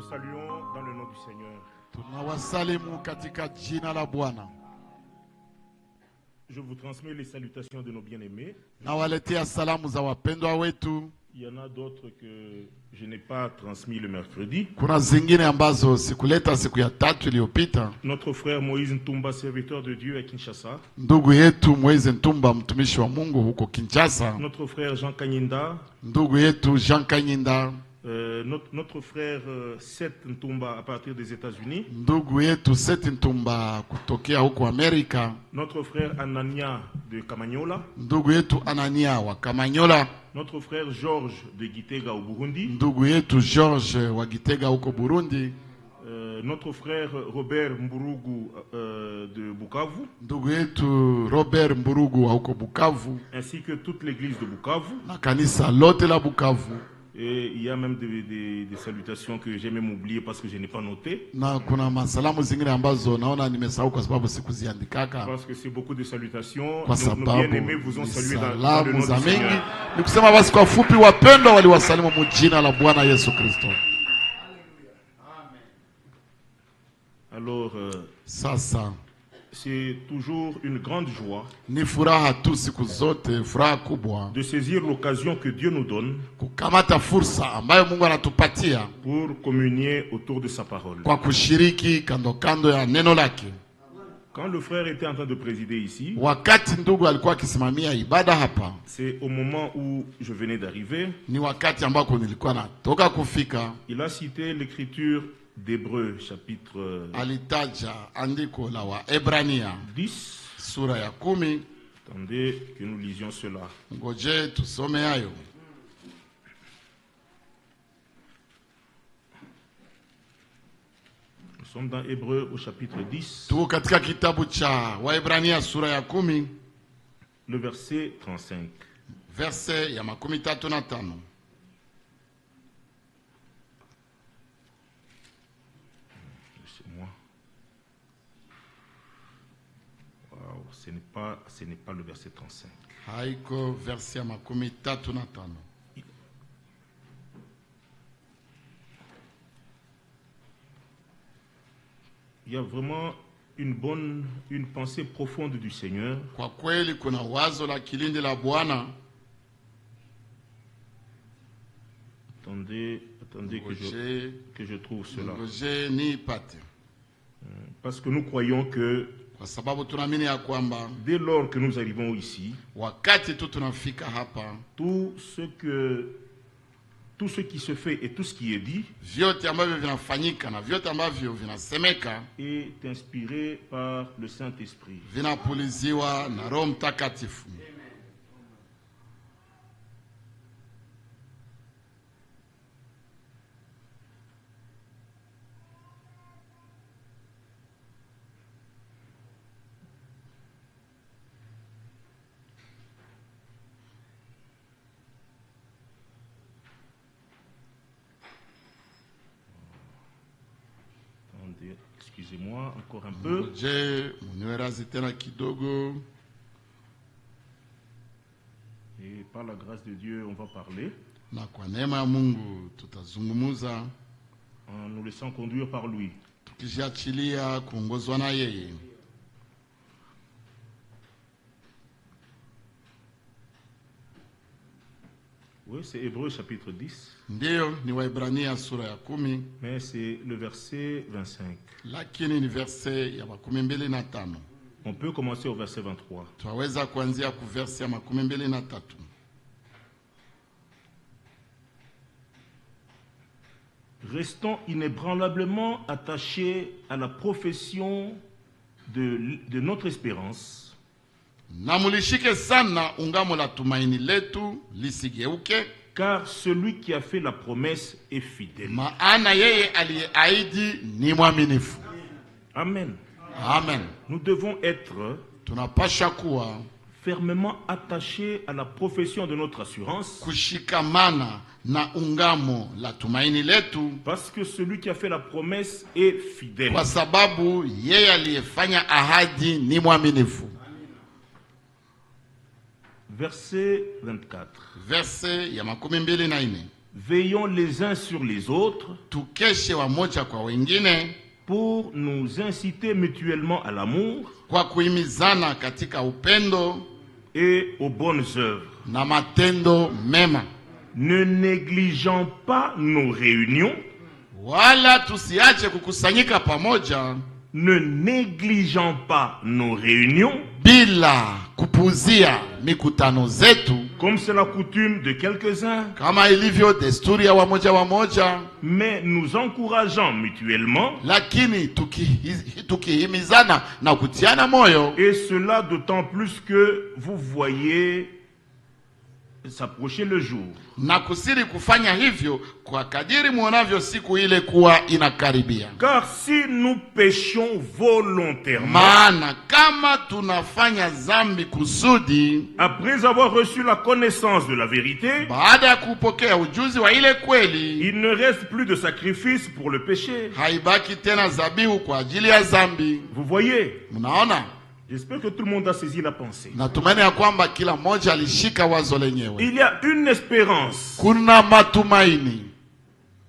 saluons dans le nom du Seigneur. Tunawasalimu katika jina la Bwana. Je vous transmets les salutations de nos bien-aimés. Nawaletea salamu za wapendwa wetu. Il y en a d'autres que je n'ai pas transmis le mercredi. Kuna zingine ambazo sikuleta siku ya tatu iliyopita. Notre frère Moïse Ntumba, serviteur de Dieu à Kinshasa. Ndugu yetu Moïse Ntumba, mtumishi wa Mungu huko Kinshasa. Notre frère Jean Kanyinda. Ndugu yetu Jean Kanyinda. Notre frère Seth Ntumba à partir des États-Unis. Ndugu yetu Seth Ntumba kutokea huko Amerika. Notre frère Anania de Kamanyola. Ndugu yetu Anania wa Kamanyola. Notre frère Georges de Gitega au Burundi. Ndugu yetu Georges wa Gitega huko Burundi. Notre frère Robert Mburugu de Bukavu. Ndugu yetu Robert Mburugu wa huko Bukavu. Ainsi que toute l'église de Bukavu. Na kanisa lote la Bukavu. Et il y a même des salutations que j'ai même oubliées parce que je n'ai pas noté. Na kuna masalamu zingine ambazo naona nimesahau kwa sababu sikuziandikaka. Parce que c'est beaucoup de salutations. Nos bien-aimés vous ont salué dans le nom du Seigneur. Nikusema basi kwa fupi, wapendwa waliwasalimu mjina la Bwana Yesu Kristo. Alors, sasa c'est toujours une grande joie ni furaha tu siku zote, furaha kubwa de saisir l'occasion que Dieu nous donne kukamata fursa ambayo Mungu anatupatia pour communier autour de sa parole. Kwa kushiriki kando kando ya neno lake. Quand le frère était en train de présider ici, wakati ndugu alikuwa akisimamia ibada hapa, c'est au moment où je venais d'arriver, ni wakati ambako nilikuwa natoka kufika, il a cité l'écriture d'Hébreux chapitre alitaja andiko la Waebrania 10 sura ya 10. Attendez que nous lisions cela. Ngoje tusome hayo. Nous sommes dans Hébreux au chapitre 10. Tuko katika kitabu cha Waebrania sura ya 10, le verset 35. Verset ya 35. Ce n'est pas le verset 35. Haiko verset ya 35. Il y a vraiment une pensée profonde du Seigneur. Kwa kweli kuna wazo la kilindi la Bwana. Attendez que je trouve cela. Parce que nous croyons que dès lors que nous arrivons ici, tout ce qui se fait et tout ce qui est dit est inspiré par le Saint-Esprit. Excusez-moi, encore un peu. Et par la grâce de Dieu, on va parler. En nous laissant conduire par lui. Oui, c'est Hébreux chapitre 10. Mais c'est le verset 25. On peut commencer au verset 23. Restons inébranlablement attachés à la profession de notre espérance. Car celui qui a fait la promesse est fidèle. Amen. Amen. Nous devons être fermement attachés à la profession de notre assurance. Parce que celui qui a fait la promesse est fidèle. Verset 24. Verset ya 24. veillons les uns sur les autres tukeshe wamoja kwa wengine pour nous inciter mutuellement à l'amour kwa kuhimizana katika upendo et aux bonnes œuvres. na matendo mema. Ne négligeant pas nos réunions, Wala tusiache kukusanyika pamoja, ne négligeant pas nos réunions, bila kupuzia mikutano zetu, comme c'est la coutume de quelques-uns, kama ilivyo desturi ya wamoja, mais nous encourageant mutuellement, lakini tukihimizana na kutiana moyo, et cela d'autant plus que vous voyez s'approcher le jour. Na kusiri kufanya hivyo kwa kadiri muonavyo siku ile kuwa inakaribia. Car si nous péchons volontairement, Maana kama tunafanya zambi kusudi, après avoir reçu la connaissance de la vérité, baada ya kupokea ujuzi wa ile kweli, il ne reste plus de sacrifice pour le péché. haibaki tena zabihu kwa ajili ya zambi. Vous voyez? Mnaona? J'espère que tout le monde a saisi la pensée. Natumaini ya kwamba kila mmoja alishika wazo lenyewe. Il y a une espérance Kuna matumaini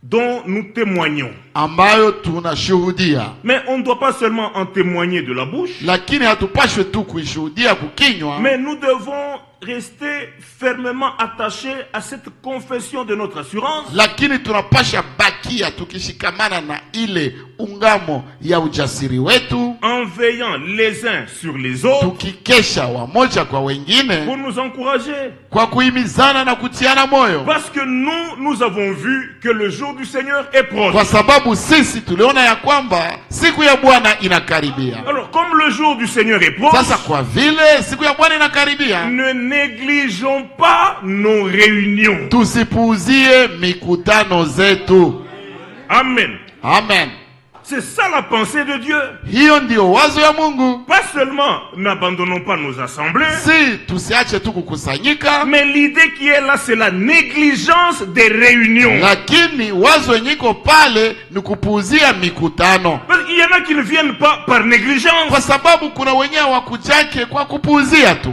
dont nous témoignons. ambayo tunashuhudia, Mais on ne doit pas seulement en témoigner de la bouche, lakini hatupashwe tu kuishuhudia kukinywa, mais nous devons rester fermement attachés à cette confession de notre assurance, lakini tunapasha bakia tukishikamana na ile ungamo ya ujasiri wetu, en veillant les uns sur les autres tukikesha wamoja kwa pour wengine nous encourager. kwa kuhimizana na kutiana moyo, Parce que nous avons vu que le jour du Seigneur est proche. kwa sababu sisi tuliona ya kwamba siku ya Bwana inakaribia. Alors, comme le jour du Seigneur est proche, Sasa kwa vile siku ya Bwana inakaribia, ne négligeons pas nos réunions. tusipuuzie mikutano zetu. Amen. Amen. C'est ça la pensée de Dieu. Hiyo ndio wazo ya Mungu. Pas seulement n'abandonnons pas nos assemblées, Si tusiache tu kukusanyika, mais l'idée qui est là, c'est la négligence des réunions. lakini wazo yenye iko pale ni kupuuzia mikutano, Parce qu'il y en a qui ne viennent pas par négligence. kwa sababu kuna wenyewe wakujake kwa kupuuzia tu,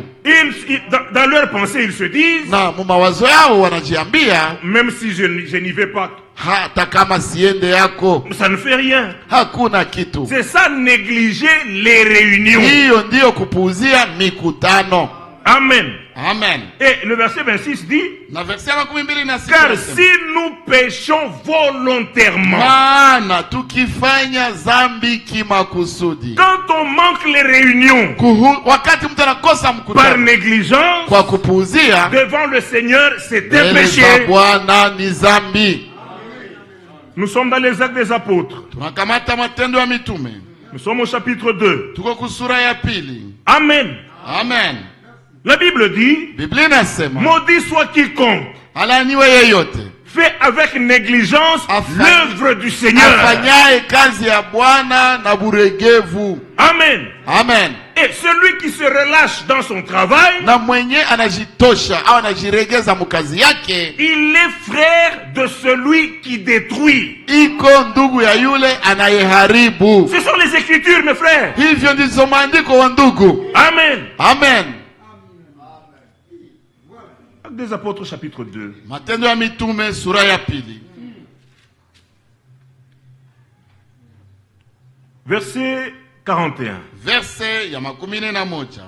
Dans leur pensée, ils se disent, na mumawazo yao wanajiambia, même si je n'y vais pas, hata kama siende yako ça ne fait rien. hakuna kitu. C'est ça, négliger les réunions. Hiyo ndiyo kupuuzia mikutano. Amen. Amen. Et le verset 26 dit, Na verse ya 26 car inasema, si nous péchons volontairement, maana tukifanya zambi kimakusudi, quand on manque les réunions wakati mtu anakosa par mkutano négligence, kwa kupuuzia, devant le Seigneur, c'est un mbele za péché. Bwana ni zambi. Nous sommes dans les Actes des Apôtres. Tunakamata Matendo ya Mitume, Nous sommes au chapitre 2. tuko kusura ya pili. Amen. Amen. La Bible dit, Biblia inasema, maudit soit quiconque alaniwe yeyote fait avec négligence l'œuvre du Seigneur. afanyaye kazi ya Bwana na buregevu. Amen. Amen. Et celui qui se relâche dans son travail, Na mwenye anajitosha au anajiregeza mukazi yake, il est frère de celui qui détruit. iko ndugu ya yule anayeharibu. Ce sont les Écritures, mes frères. Hivyo ndizo maandiko wa ndugu. Amen. Amen. Actes des Apôtres, chapitre 2. Matendo ya Mitume sura ya pili, Verset 41. verse ya 11.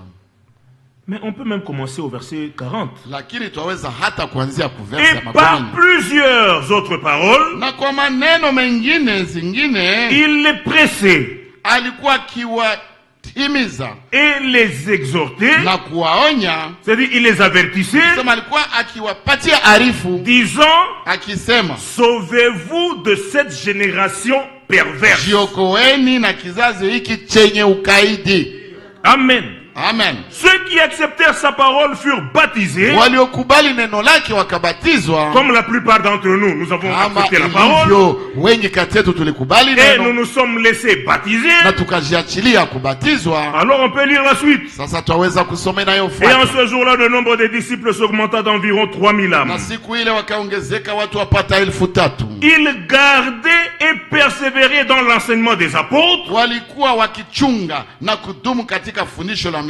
Mais on peut même commencer au verset 40. Lakini twaweza hata kuanzia ku verse ya Et par 10. plusieurs autres paroles, Na kwa maneno mengine zingine il les pressait alikuwa akiwahimiza et les exhortait, na kuwaonya, c'est-à-dire il les avertissait, sema alikuwa akiwapatia arifu disant, akisema, sauvez-vous de cette génération perverse. jiokoeni na kizazi hiki chenye ukaidi. Amen. Amen. Ceux qui acceptèrent sa parole furent baptisés, Waliokubali neno lake wakabatizwa, comme la plupart d'entre nous, nous avons kama accepté la parole, ilivyo wengi kati yetu tulikubali et nous neno nous sommes laissés baptiser. na tukajiachilia kubatizwa. Alors on peut lire la suite. Sasa twaweza kusoma Et en inayofuata. ce jour-là, le nombre des disciples s'augmenta d'environ 3000 âmes. Na siku ile wakaongezeka watu wapata 3,000. Ils gardaient et persévéraient dans l'enseignement des apôtres. Walikuwa wakichunga na kudumu katika fundisho la mitume.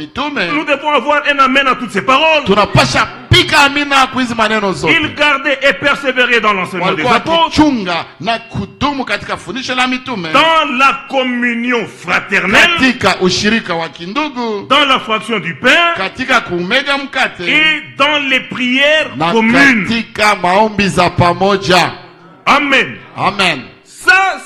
Nous devons avoir un amen à toutes ces paroles. Tunapasha pia Andika amina kwa hizi maneno zote. Il gardait et persévérait dans l'enseignement des apôtres, wakichunga na kudumu katika fundisho la mitume, dans la communion fraternelle, katika ushirika wa kindugu, dans la fraction du pain, katika kumega mkate, et dans les prières na communes. katika maombi za pamoja. Amen. Amen. Ça,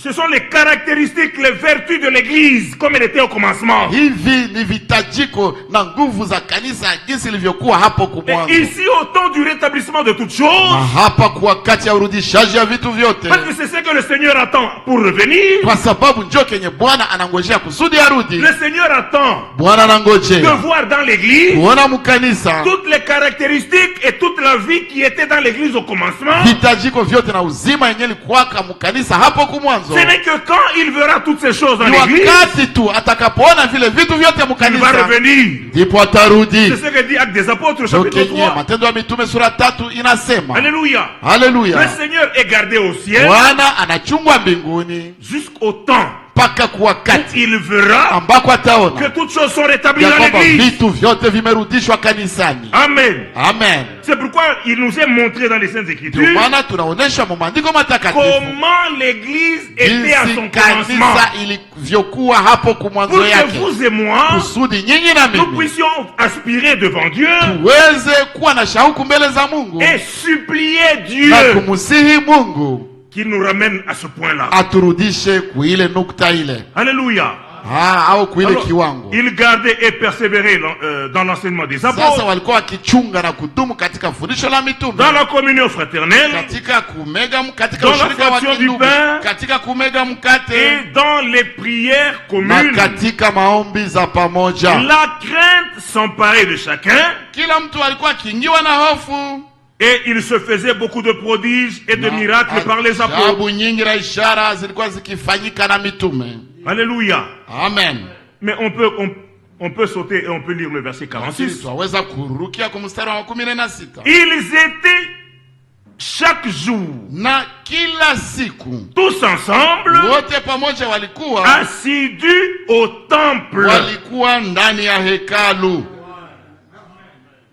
ce sont les caractéristiques, les vertus de l'église, comme elle était au commencement. Hivi ni vitajiko na nguvu za kanisa jinsi ilivyokuwa hapo kumwanzo. Et ici, au temps du rétablissement de toutes choses, na hapa kwa wakati ya urudishaji ya vitu vyote, parce que c'est ce que le Seigneur attend pour revenir. kwa sababu njoo kenye Bwana anangojea kusudi arudi. Le Seigneur attend Bwana anangojea de voir dans l'église kuona mkanisa toutes les caractéristiques et toute la vie qui était dans l'église au commencement. vitajiko vyote na uzima yenye ilikuwaka mkanisa hapo kumwanzo. Ce n'est que quand il verra toutes ces choses dans Ni l'église, wakati tu atakapoona vile vitu vyote il va mkanisa revenir. ndipo atarudi. C'est ce que dit Actes des Apôtres, Ndio chapitre kenye 3. Matendo ya Mitume sura 3 inasema. Alléluia. Le Haleluya. Seigneur est gardé au ciel Bwana anachungwa mbinguni jusqu'au temps mpaka kwa où wakati il verra ambako que ataona toutes choses sont rétablies ya dans kwamba l'église. vitu vyote vimerudishwa kanisani. Amen. Amen. C'est pourquoi il nous est montré dans les Saintes Ndio Écritures maana tunaonesha mu maandiko matakatifu comment l'église était à jinsi son commencement. kanisa ilivyokuwa hapo kumwanzo Pour que yake, vous et moi, kusudi nyinyi na nous mimi puissions aspirer devant Dieu tuweze kuwa na shauku mbele za Mungu et supplier Dieu na kumusihi Mungu qu'il nous ramène à ce point-là. aturudishe kuile nukta ile, Alléluia. au kuile Alors, kiwango. il gardait et persévérait dans l'enseignement des Sasa apôtres, walikuwa wakichunga na kudumu katika fundisho la mitume, dans la communion fraternelle katika kumega, katika dans la ushirika wa fraction du kindugu, pain, katika kumega mkate et dans les prières na communes. katika maombi za pamoja. La crainte s'emparait de chacun Kila mtu alikuwa akiingiwa na hofu, et il se faisait beaucoup de prodiges et de na miracles par les apôtres. ajabu nyingi na ishara zilikuwa zikifanyika na mitume. Alléluia. Amen. Mais on peut sauter et on peut lire le verset 46. Twaweza kurukia kwa mstari wa 16. Ils étaient chaque jour, Na kila siku tous ensemble, wote pamoja walikuwa assidus au temple. walikuwa ndani ya hekalu.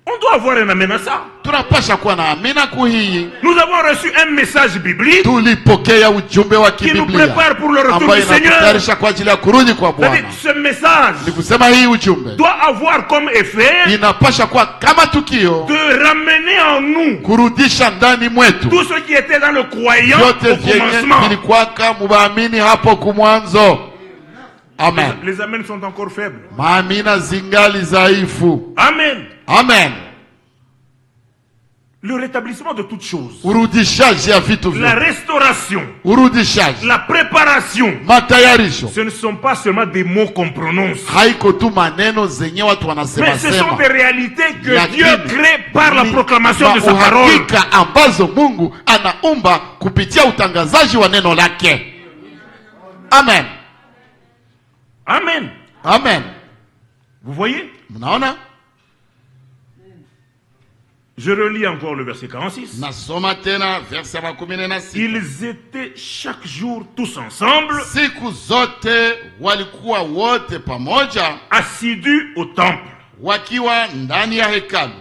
On doit avoir un amen à ça. Tunapasha kuwa na amina kuhii. Nous avons reçu un message biblique Tulipokea ujumbe wa qui nous kibiblia prépare pour le retour ambayo du Seigneur. inatutayarisha kwa ajili ya kurudi kwa Bwana. C'est-à-dire, ce message Ni kusema hii ujumbe doit avoir comme effet inapasha kuwa kama tukio de ramener en nous kurudisha ndani mwetu tout ce qui était dans le croyant vyote au vyenye commencement. vilikuwaka mubaamini hapo kumwanzo. Amen. Les amens sont encore faibles. Maamina zingali dhaifu. Amen. Amen. Le rétablissement de toutes choses, Urudishaji ya vitu la vyote, restauration, urudishaji, la préparation, matayarisho, ce ne sont pas seulement des mots qu'on prononce, haiko tu maneno zenye watu wanasema mais ce sont sema, des réalités que lakini Dieu crée par la ni proclamation de sa parole. uhakika ambazo Mungu anaumba kupitia utangazaji wa neno lake. Amen. Amen. Amen. Vous voyez? Mnaona? Je relis encore le verset 46. Nasoma tena verse ya 16. Ils étaient chaque jour tous ensemble, Siku zote walikuwa wote pamoja assidus au temple. wakiwa ndani ya hekalu.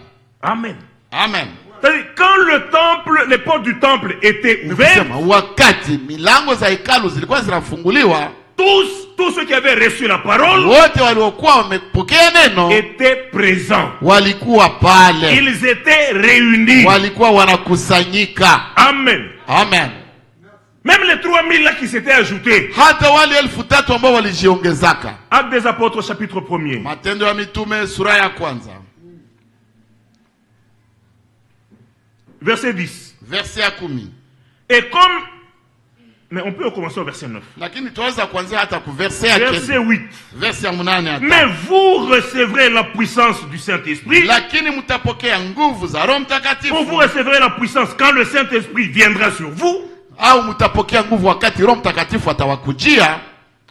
Amen. Amen. C'est-à-dire, quand le temple, les portes du temple étaient ouvertes, Nikusema wakati milango za hekalu zilikuwa zinafunguliwa, tous ceux qui avaient reçu la parole wote waliokuwa wamepokea neno étaient présents. walikuwa pale, Ils étaient réunis. walikuwa wanakusanyika. Amen. Amen. Même les 3000 là qui s'étaient ajoutés. Hata wale 3,000 ambao walijiongezaka. Actes des Apôtres chapitre 1er. Matendo ya Mitume sura ya kwanza Verset 10. verse ya 10. Et comme... Mais on peut commencer au verset 9. Lakini tuweza kuanzia hata ku verse ya Verset 8. verse ya 8 hata. Mais vous recevrez la puissance du Saint-Esprit. Lakini mtapokea nguvu za Roho Mtakatifu. Vous recevrez la puissance quand le Saint-Esprit viendra sur vous. Au mtapokea nguvu wakati Roho Mtakatifu atawakujia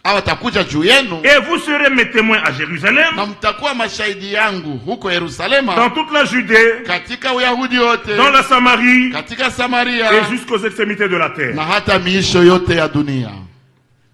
au atakuja juu yenu, Et vous serez mes témoins à Jérusalem, na mtakuwa mashahidi yangu huko Yerusalema, dans toute la Judée, katika Uyahudi yote, dans la Samarie katika Samaria et jusqu'aux extrémités de la terre. na hata miisho yote ya dunia.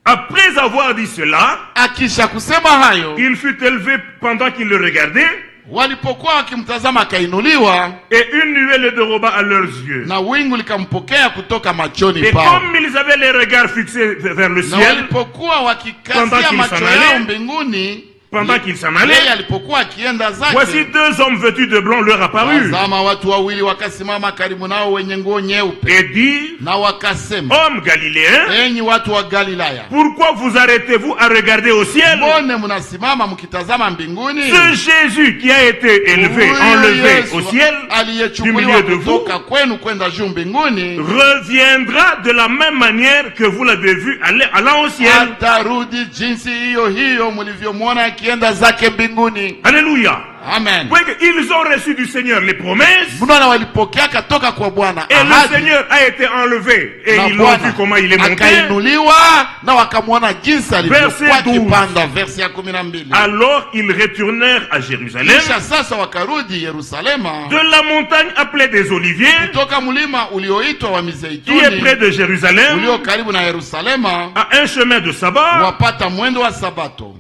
Après avoir dit cela, Akisha kusema hayo, il fut élevé pendant qu'il le regardait. walipokuwa wakimtazama akainuliwa, et une nuée les déroba à leurs yeux. na wingu likampokea kutoka machoni Et pao. comme ils avaient les regards fixés vers le Na ciel, walipokuwa wakikazia macho yao mbinguni, pendant qu'ils s'en yeye allaient, alipokuwa akienda voici zake, deux hommes vêtus de blanc leur apparurent tazama watu wawili wakasimama karibu nao wenye nguo nyeupe, et dirent, na wakasema, hommes galiléens, enyi watu wa Galilaya, pourquoi vous arrêtez-vous à regarder au ciel? mbone mnasimama mkitazama mbinguni? Ce Jésus qui a été élevé, enlevé au ciel, du aliyechukuliwa milieu de vous, kutoka kwenu kwenda juu mbinguni, reviendra de la même manière que vous l'avez vu allant au ciel. atarudi jinsi hiyo hiyo mlivyomwona akienda zake mbinguni. Alléluia. Amen. Ils ont reçu du Seigneur les promesses, Mnaona walipokea katoka kwa Bwana et le ahadi, Seigneur a été enlevé, et na ils l'ont Bwana vu comment il est monté. akainuliwa na wakamwona jinsi alivyokuwa Verset 12. akipanda. Verse ya 12. Alors ils retournèrent à Jérusalem, Kisha sasa wakarudi Yerusalema de la montagne appelée des Oliviers, kutoka mlima ulioitwa wa qui est Mizeituni près de Jérusalem, ulio karibu na Yerusalema, à un chemin de sabbat. wapata mwendo wa Sabato.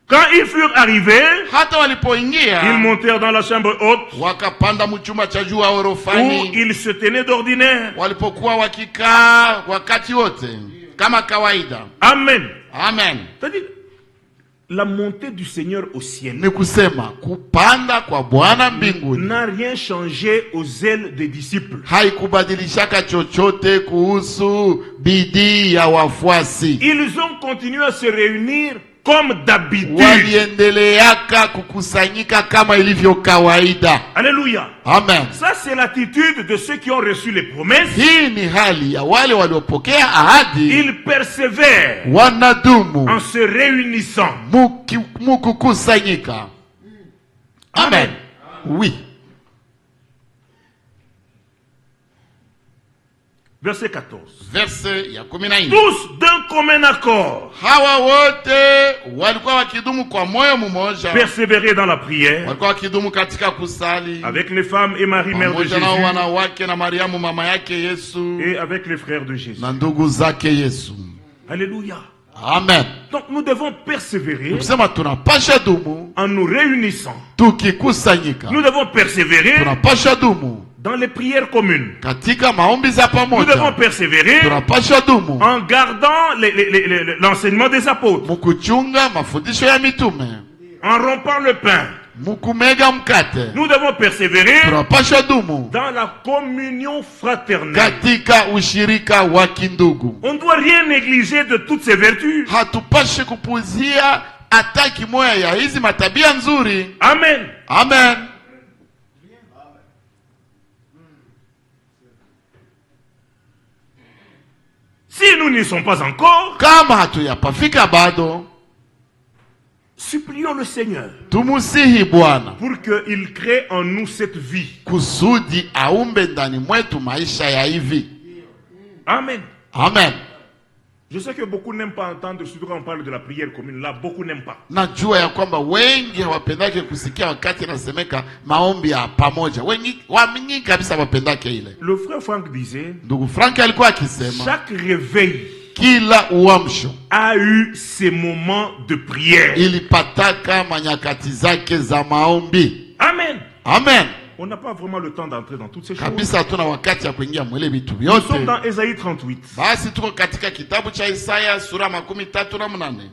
Quand ils furent arrivés, Hata ils walipoingia montèrent dans la chambre haute, wakapanda mchumba cha juu wa où orofani, ils se tenaient d'ordinaire. walipokuwa wakikaa wakati wote kama kawaida. Amen. Amen. C'est-à-dire, la montée du Seigneur au ciel Ni kusema kupanda kwa Bwana mbinguni n'a rien changé aux ailes des disciples. haikubadilishaka chochote kuhusu bidii ya wafuasi. Ils ont continué à se réunir comme d'habitude. Waliendeleaka kukusanyika kama ilivyo kawaida. Alléluia. Amen. Ça, c'est l'attitude de ceux qui ont reçu les promesses. Hii ni hali ya wale waliopokea ahadi, Ils persévèrent wanadumu en se réunissant. mukukusanyika. Amen. Oui. Verset 14. Verse ya 14. Tous d'un commun accord Hawa wote walikuwa wakidumu kwa moyo mmoja, persévéraient dans la prière walikuwa wakidumu katika kusali avec les femmes et Marie, mère de pamoja na Jésus, wanawake na Mariamu mama yake Yesu et avec les frères de Jésus. na ndugu zake Yesu. Alléluia. Amen. Donc nous devons persévérer Kusema tunapasha dumu en nous réunissant. tukikusanyika, Nous devons persévérer tunapasha dumu dans les prières communes. katika maombi za Nous devons pamoja, persévérer tunapasha dumu en gardant l'enseignement des apôtres, mukuchunga mafundisho ya mitume, en rompant le pain. mukumega mkate. Nous devons persévérer Tunapasha dumu dans la communion fraternelle. katika ushirika wa kindugu. On ne doit rien négliger de toutes ces vertus. Hatupashe kupuzia hata kimoya ya hizi matabia nzuri. Amen. Amen. Si nous n'y sommes pas encore, Kama hatuyapafika bado, supplions le Seigneur tumusihi Bwana pour qu'il crée en nous cette vie. kusudi aumbe ndani mwetu maisha ya hivi. Amen. Amen. Je sais que beaucoup n'aiment pas entendre, surtout quand on parle de la prière commune. Là, beaucoup n'aiment pas. Najua ya kwamba wengi hawapendake kusikia wakati nasemeka maombi ya pamoja. Wengi kabisa hawapendake ile. Le frère Franck disait, Ndugu Frank alikuwa akisema chaque réveil kila uamsho a eu ses moments de prière. ilipataka manyakati zake za maombi. Amen. Amen. On n'a pas vraiment le temps d'entrer dans toutes ces choses. Kabisa hatuna wakati ya kuingia mwele vitu Nous sommes vyote. dans Ésaïe 38. Basi tuko katika kitabu cha Isaya sura 38.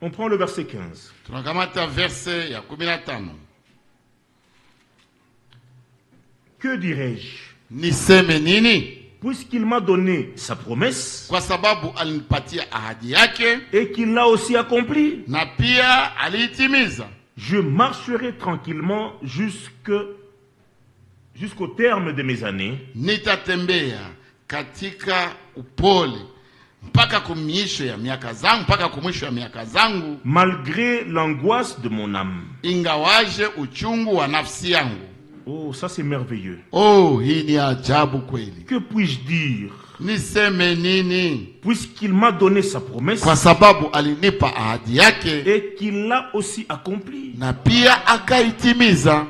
On prend le verset 15. Tunakamata verse ya 15. Que dirais-je? Niseme nini? Puisqu'il m'a donné sa promesse Kwa sababu alinipatia ahadi yake et qu'il l'a aussi accompli, na pia aliitimiza. je marcherai tranquillement jusqu'au terme de mes années, Nitatembea katika upole mpaka kumisho ya miaka zangu, mpaka kumwisho ya miaka zangu, malgré l'angoisse de mon âme. ingawaje uchungu wa nafsi yangu. Oh, ça c'est merveilleux. Oh, hii ni ajabu kweli. Que puis-je dire? Niseme nini? Puisqu'il m'a donné sa promesse Kwa sababu alinipa ahadi yake et qu'il l'a aussi accompli. na pia akaitimiza.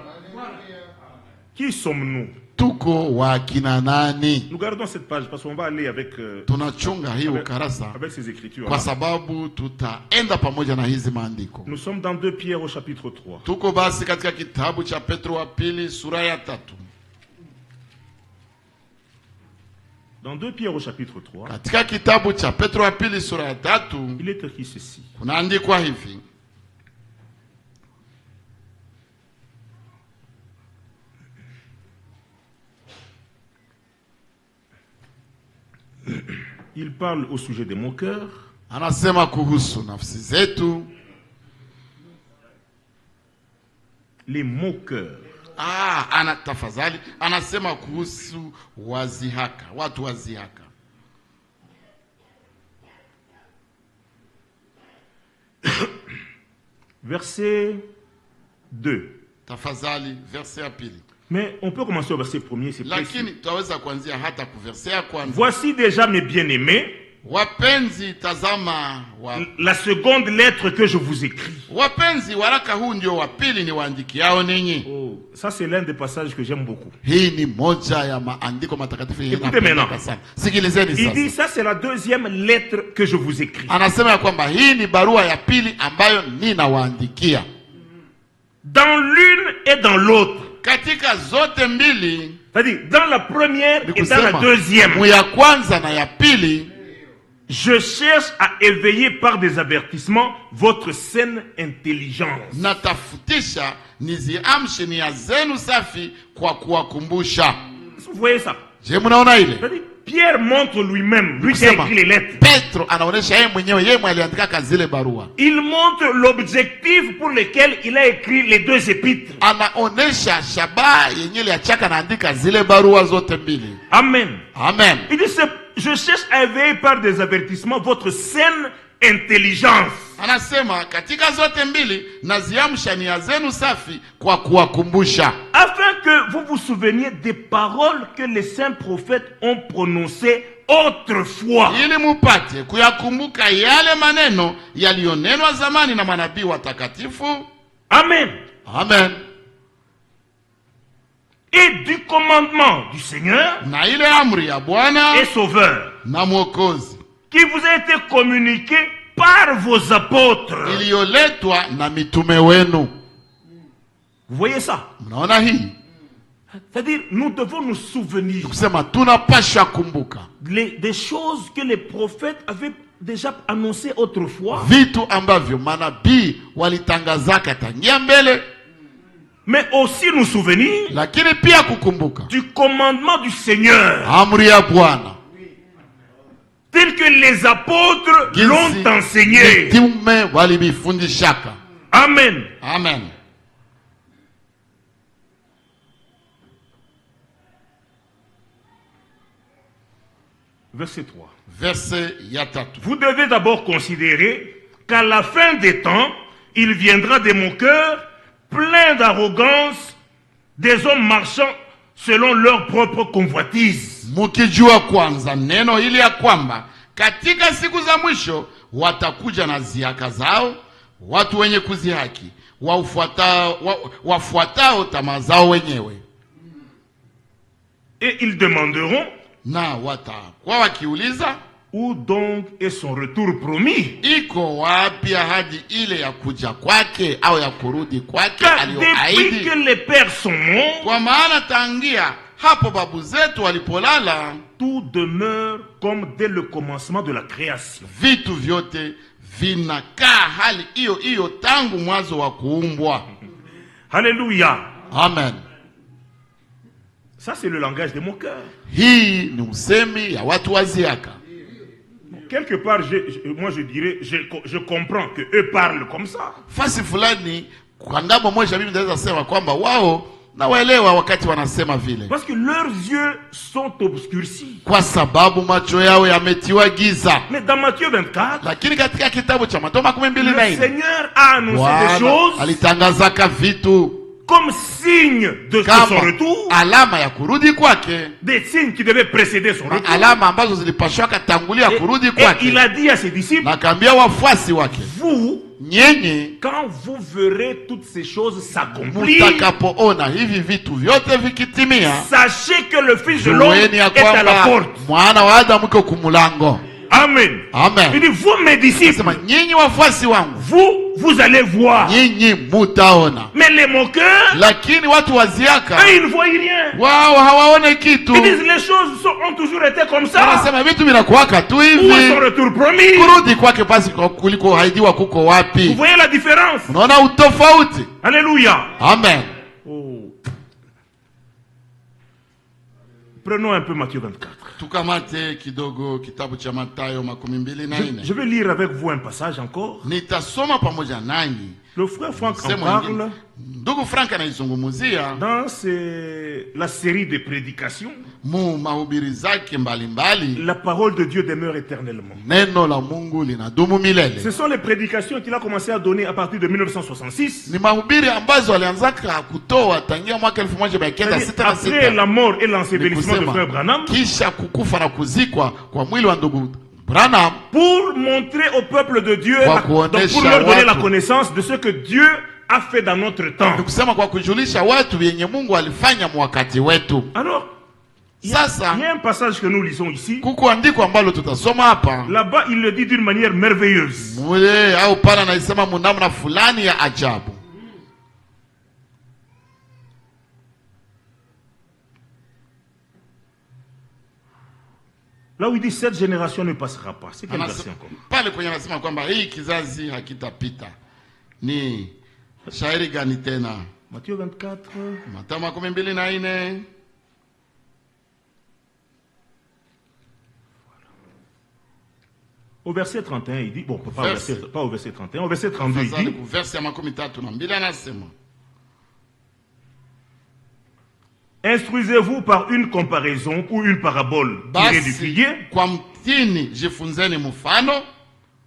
Qui sommes-nous? Tuko wa kina nani? Nous gardons cette page parce qu'on va aller avec, Tunachunga hii ukarasa avec ces écritures. kwa sababu tutaenda pamoja na hizi maandiko. Nous sommes dans 2 Pierre au chapitre 3. Tuko basi katika kitabu cha Petro wa pili sura ya 3. Dans 2 Pierre au chapitre 3, Katika kitabu cha Petro wa pili sura ya 3 il est écrit ceci. kunaandikwa hivi: Il parle au sujet des moqueurs. Anasema kuhusu nafsi zetu. Les moqueurs. Tafadhali anasema kuhusu wazihaka, watu wazihaka. Verset 2. Tafadhali verset ya pili. Mais on peut commencer au verset 1er, c'est précis. Lakini tutaweza kuanzia hata ku verset ya kwanza. Voici déjà mes bien-aimés, Wapenzi, tazama la seconde lettre que je vous écris. Wapenzi, waraka huu ndio wa pili ni waandikiao ninyi. Oh, ça c'est l'un des passages que j'aime beaucoup. Hii ni moja ya maandiko matakatifu Écoutez maintenant. Sikilizeni Il sasa. dit ça c'est la deuxième lettre que je vous écris. Anasema ya kwamba hii ni barua ya pili ambayo ninawaandikia. Dans l'une et dans l'autre. Katika zote mbili, c'est-à-dire dans la première et dans la deuxième. Mu ya kwanza na ya pili, je cherche à éveiller par des avertissements votre saine intelligence. Natafutisha niziamshe nia zenu safi kwa kuwakumbusha. Vous voyez ça? Je mnaona ile? Pierre montre lui-même, lui qui a écrit les lettres. Petro anaonesha yeye mwenyewe, yeye aliandika zile barua. Il montre l'objectif pour lequel il a écrit les deux épîtres. Anaonesha shabaha yenyewe aliachaka naandika zile barua zote mbili. Amen. Amen. Il dit je cherche à éveiller par des avertissements votre saine intelligence. Anasema katika zote mbili naziamsha nia zenu safi kwa kuwakumbusha. Afin que vous vous souveniez des paroles que les saints prophètes ont prononcées autrefois. Ili mupate kuyakumbuka yale maneno yaliyonenwa zamani na manabii watakatifu. Amen. Amen. Et du commandement du Seigneur na ile amri ya Bwana et Sauveur na Mwokozi qui vous a été communiqué par vos apôtres. Iliyoletwa na mitume wenu. Vous voyez ça? Mnaona hii? C'est-à-dire nous devons nous souvenir kusema tunapasha kumbuka des choses que les prophètes avaient déjà annoncées autrefois. Vitu ambavyo manabii walitangazaka tangia mbele. Mais aussi nous souvenir lakini pia kukumbuka du commandement du Seigneur. Amri ya Bwana. Tel que les apôtres l'ont enseigné. Mitume walibifundishaka. Amen. Amen. Verset 3. Verset ya 3. Vous devez d'abord considérer qu'à la fin des temps, il viendra des moqueurs, pleins d'arrogance, des hommes marchant selon leur propre convoitise. Mukijua kwanza neno hili ya kwamba katika siku za mwisho watakuja na ziaka zao, watu wenye kuzihaki, wafuatao tamaa zao wenyewe. Et ils demanderont, na watakuwa wakiuliza, où donc est son retour promis? Iko wapi ahadi ile ya kuja kwake au ya kurudi kwake aliyoahidi? Depuis que les pères sont morts, kwa maana tangia hapo babu zetu walipolala, tout demeure comme dès le commencement de la création. Vitu vyote vinakaa hali hiyo hiyo tangu mwanzo wa kuumbwa. Alléluia. Amen. Ça c'est le langage des moqueurs. Hii ni usemi ya watu waziaka. Quelque part, moi je dirais, je comprends que eux parlent comme ça. Fasi fulani kwa ngambo moja mimi naweza sema kwamba wao na waelewa wakati wanasema vile. Parce que leurs yeux sont obscurcis. Kwa sababu macho yao yametiwa giza. Mais dans Matthieu 24, lakini katika kitabu cha Mathayo 12:4, le Seigneur a annoncé des choses alitangazaka vitu comme signe de son kama retour, alama ya kurudi kwake, des signes qui devaient précéder son retour. alama ambazo zilipashwaka tangulia kurudi Et kwake. il a dit à ses disciples, Na kaambia wafuasi wake, vous, nyinyi quand vous verrez toutes ces choses s'accomplir, mutakapoona hivi vitu vyote vikitimia, sachez que le Fils de l'homme jueni ya est à la kwamba porte. mwana wa Adamu iko kumulango. Amen. Amen. Il dit, vous mes disciples, Sema nyinyi wafuasi wangu, vous allez voir. nyinyi mutaona. Mais les moqueurs, Lakini watu waziaka eux, ils ne voient rien. wao hawaone kitu. Ils disent, les choses ont toujours été comme ça. Wanasema vitu vinakuwaka tu Où est son hivi. retour promis? Kurudi kwake basi kuliko haidiwa kuko Vous wapi? voyez la différence? Unaona utofauti? Alléluia. Amen. Oh. Prenons un peu Matthieu 24. Tukamate kidogo kitabu cha Mathayo 24. Je vais lire avec vous un passage encore. Nitasoma pamoja nanyi. Le frère Franck en Sema parle ingine. Ndugu Frank anaizungumzia dans la série de prédications. mu mahubiri zake mbalimbali. La parole de Dieu demeure éternellement. Neno la Mungu linadumu milele. Ce sont les prédications qu'il a commencé à donner à partir de 1966. Ni mahubiri ambazo alianzaka kutoa tangia mwaka Après 1966. la mort et l'ensevelissement de frère Branham, Kisha kukufa na kuzikwa kwa mwili wa ndugu Branham, pour montrer au peuple de Dieu, Kwa donc kuonesha pour leur donner la watu. connaissance de ce que Dieu a fait dans notre temps. ni kusema kwa kujulisha watu yenye Mungu alifanya mwakati wetu. Alors, il y Sasa a un passage que nous lisons ici. kuko andiko ambalo tutasoma hapa Là-bas, il le dit d'une manière merveilleuse. mule au pala naisema munamna fulani ya ajabu. Là où il dit cette génération ne passera pas. C'est quelle version encore? Pale kwenye anasema kwamba hii kizazi hakitapita. Ni shairi gani tena? Matthieu 24. Mathayo 24. Au verset 31, il dit, bon, pas au verset 31, au verset 32, il Fazali dit, ku verse ya 32 anasema, instruisez-vous par une comparaison ou une parabole tirée du basi figuier. kwa mtini jifunzeni mfano,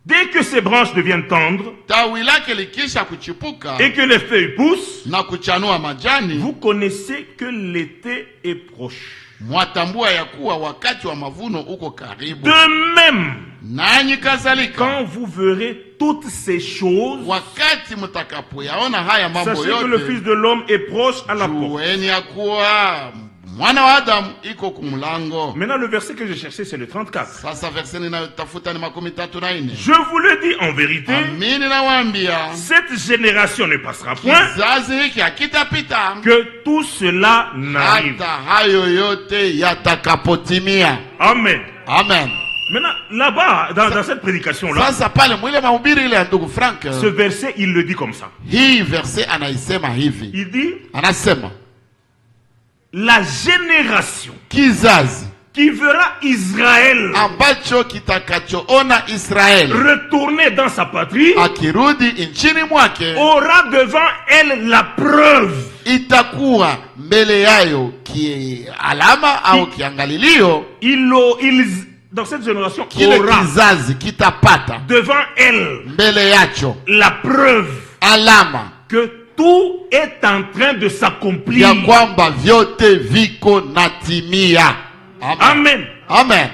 Dès que ses branches deviennent tendres tawi lake likisha kuchipuka et que les feuilles poussent, na kuchanua majani, vous connaissez que l'été est proche. mwatambua ya kuwa wakati wa mavuno uko karibu. De même, Nanyi kadhalika, quand vous verrez toutes ces choses, wakati mtakapoyaona haya mambo sachez que le Fils yote, de l'homme est proche à la porte. jueni ya kuwa mwana wa Adamu iko kumlango. Maintenant, le verset que je cherchais, c'est le 34. Sasa verse ninayotafuta ni 34. Je vous le dis en vérité, Amini nawaambia, cette génération ne passera point kizazi hiki hakitapita que tout cela n'arrive. hata hayo yote yatakapotimia. Amen. Amen. Maintenant, là-bas, dans cette prédication-là, Sasa pale mwile mahubiri ile ya ndugu Frank, ce verset, il le dit comme ça. hii verse anaisema hivi. Il dit, Anasema la génération kizazi qui verra Israël ambacho kitakachoona Israeli retourner dans sa patrie akirudi nchini mwake aura devant elle la preuve itakuwa mbele yayo alama au kiangalilio. dans cette génération Kile aura kizazi kitapata devant elle mbele yacho la preuve alama que tout est en train de s'accomplir. ya kwamba vyote viko natimia. Amen. Amen. Amen.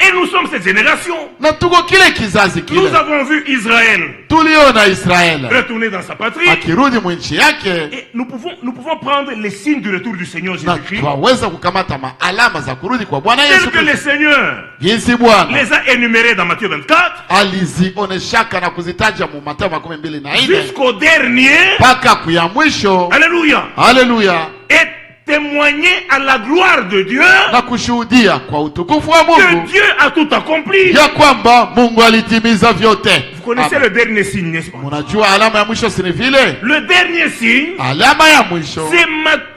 Et nous sommes cette génération. Na tuko kile kizazi Nous kile. avons vu Israël Tuliona Israeli retourner dans sa patrie. akirudi mwinchi yake, Et nous pouvons prendre les signes du retour du Seigneur na Jésus-Christ, twaweza kukamata alama za kurudi kwa Bwana tels Yesu que le Kristo. Seigneur Jinsi Bwana les a énumérés dans Matthieu 24, alizioneshaka na kuzitaja mu Mathayo 24 jusqu'au dernier. mpaka kuya mwisho. Alléluia. Haleluya. Et témoigner à la gloire de Dieu Na kushuhudia kwa utukufu wa que Mungu Dieu a tout accompli. ya kwamba Mungu alitimiza vyote. Vous connaissez le dernier signe, n'est-ce pas? Unajua alama ya mwisho si vile? Le dernier signe, Alama ya mwisho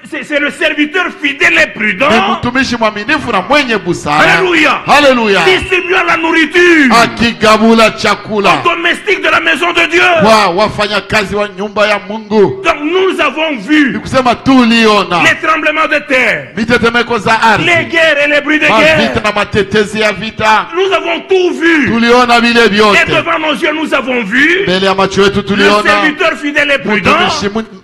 c'est c'est le serviteur fidèle et Ni prudent. mtumishi mwaminifu na mwenye busara. Alléluia. Haleluya. Distribuant la nourriture Akigabula chakula aux domestiques de la maison de Dieu. kwa wafanyakazi wa nyumba ya Mungu. Donc nous avons Ni vu kusema tuliona les tremblements de terre, mitetemeko za ardhi, les guerres et les bruits de mavita guerre. na matetezi ya vita. Nous avons tout vu. Tuliona vile Et vyote devant nos yeux, nous avons vu mbele ya macho yetu. le Tuliona serviteur fidèle et prudent.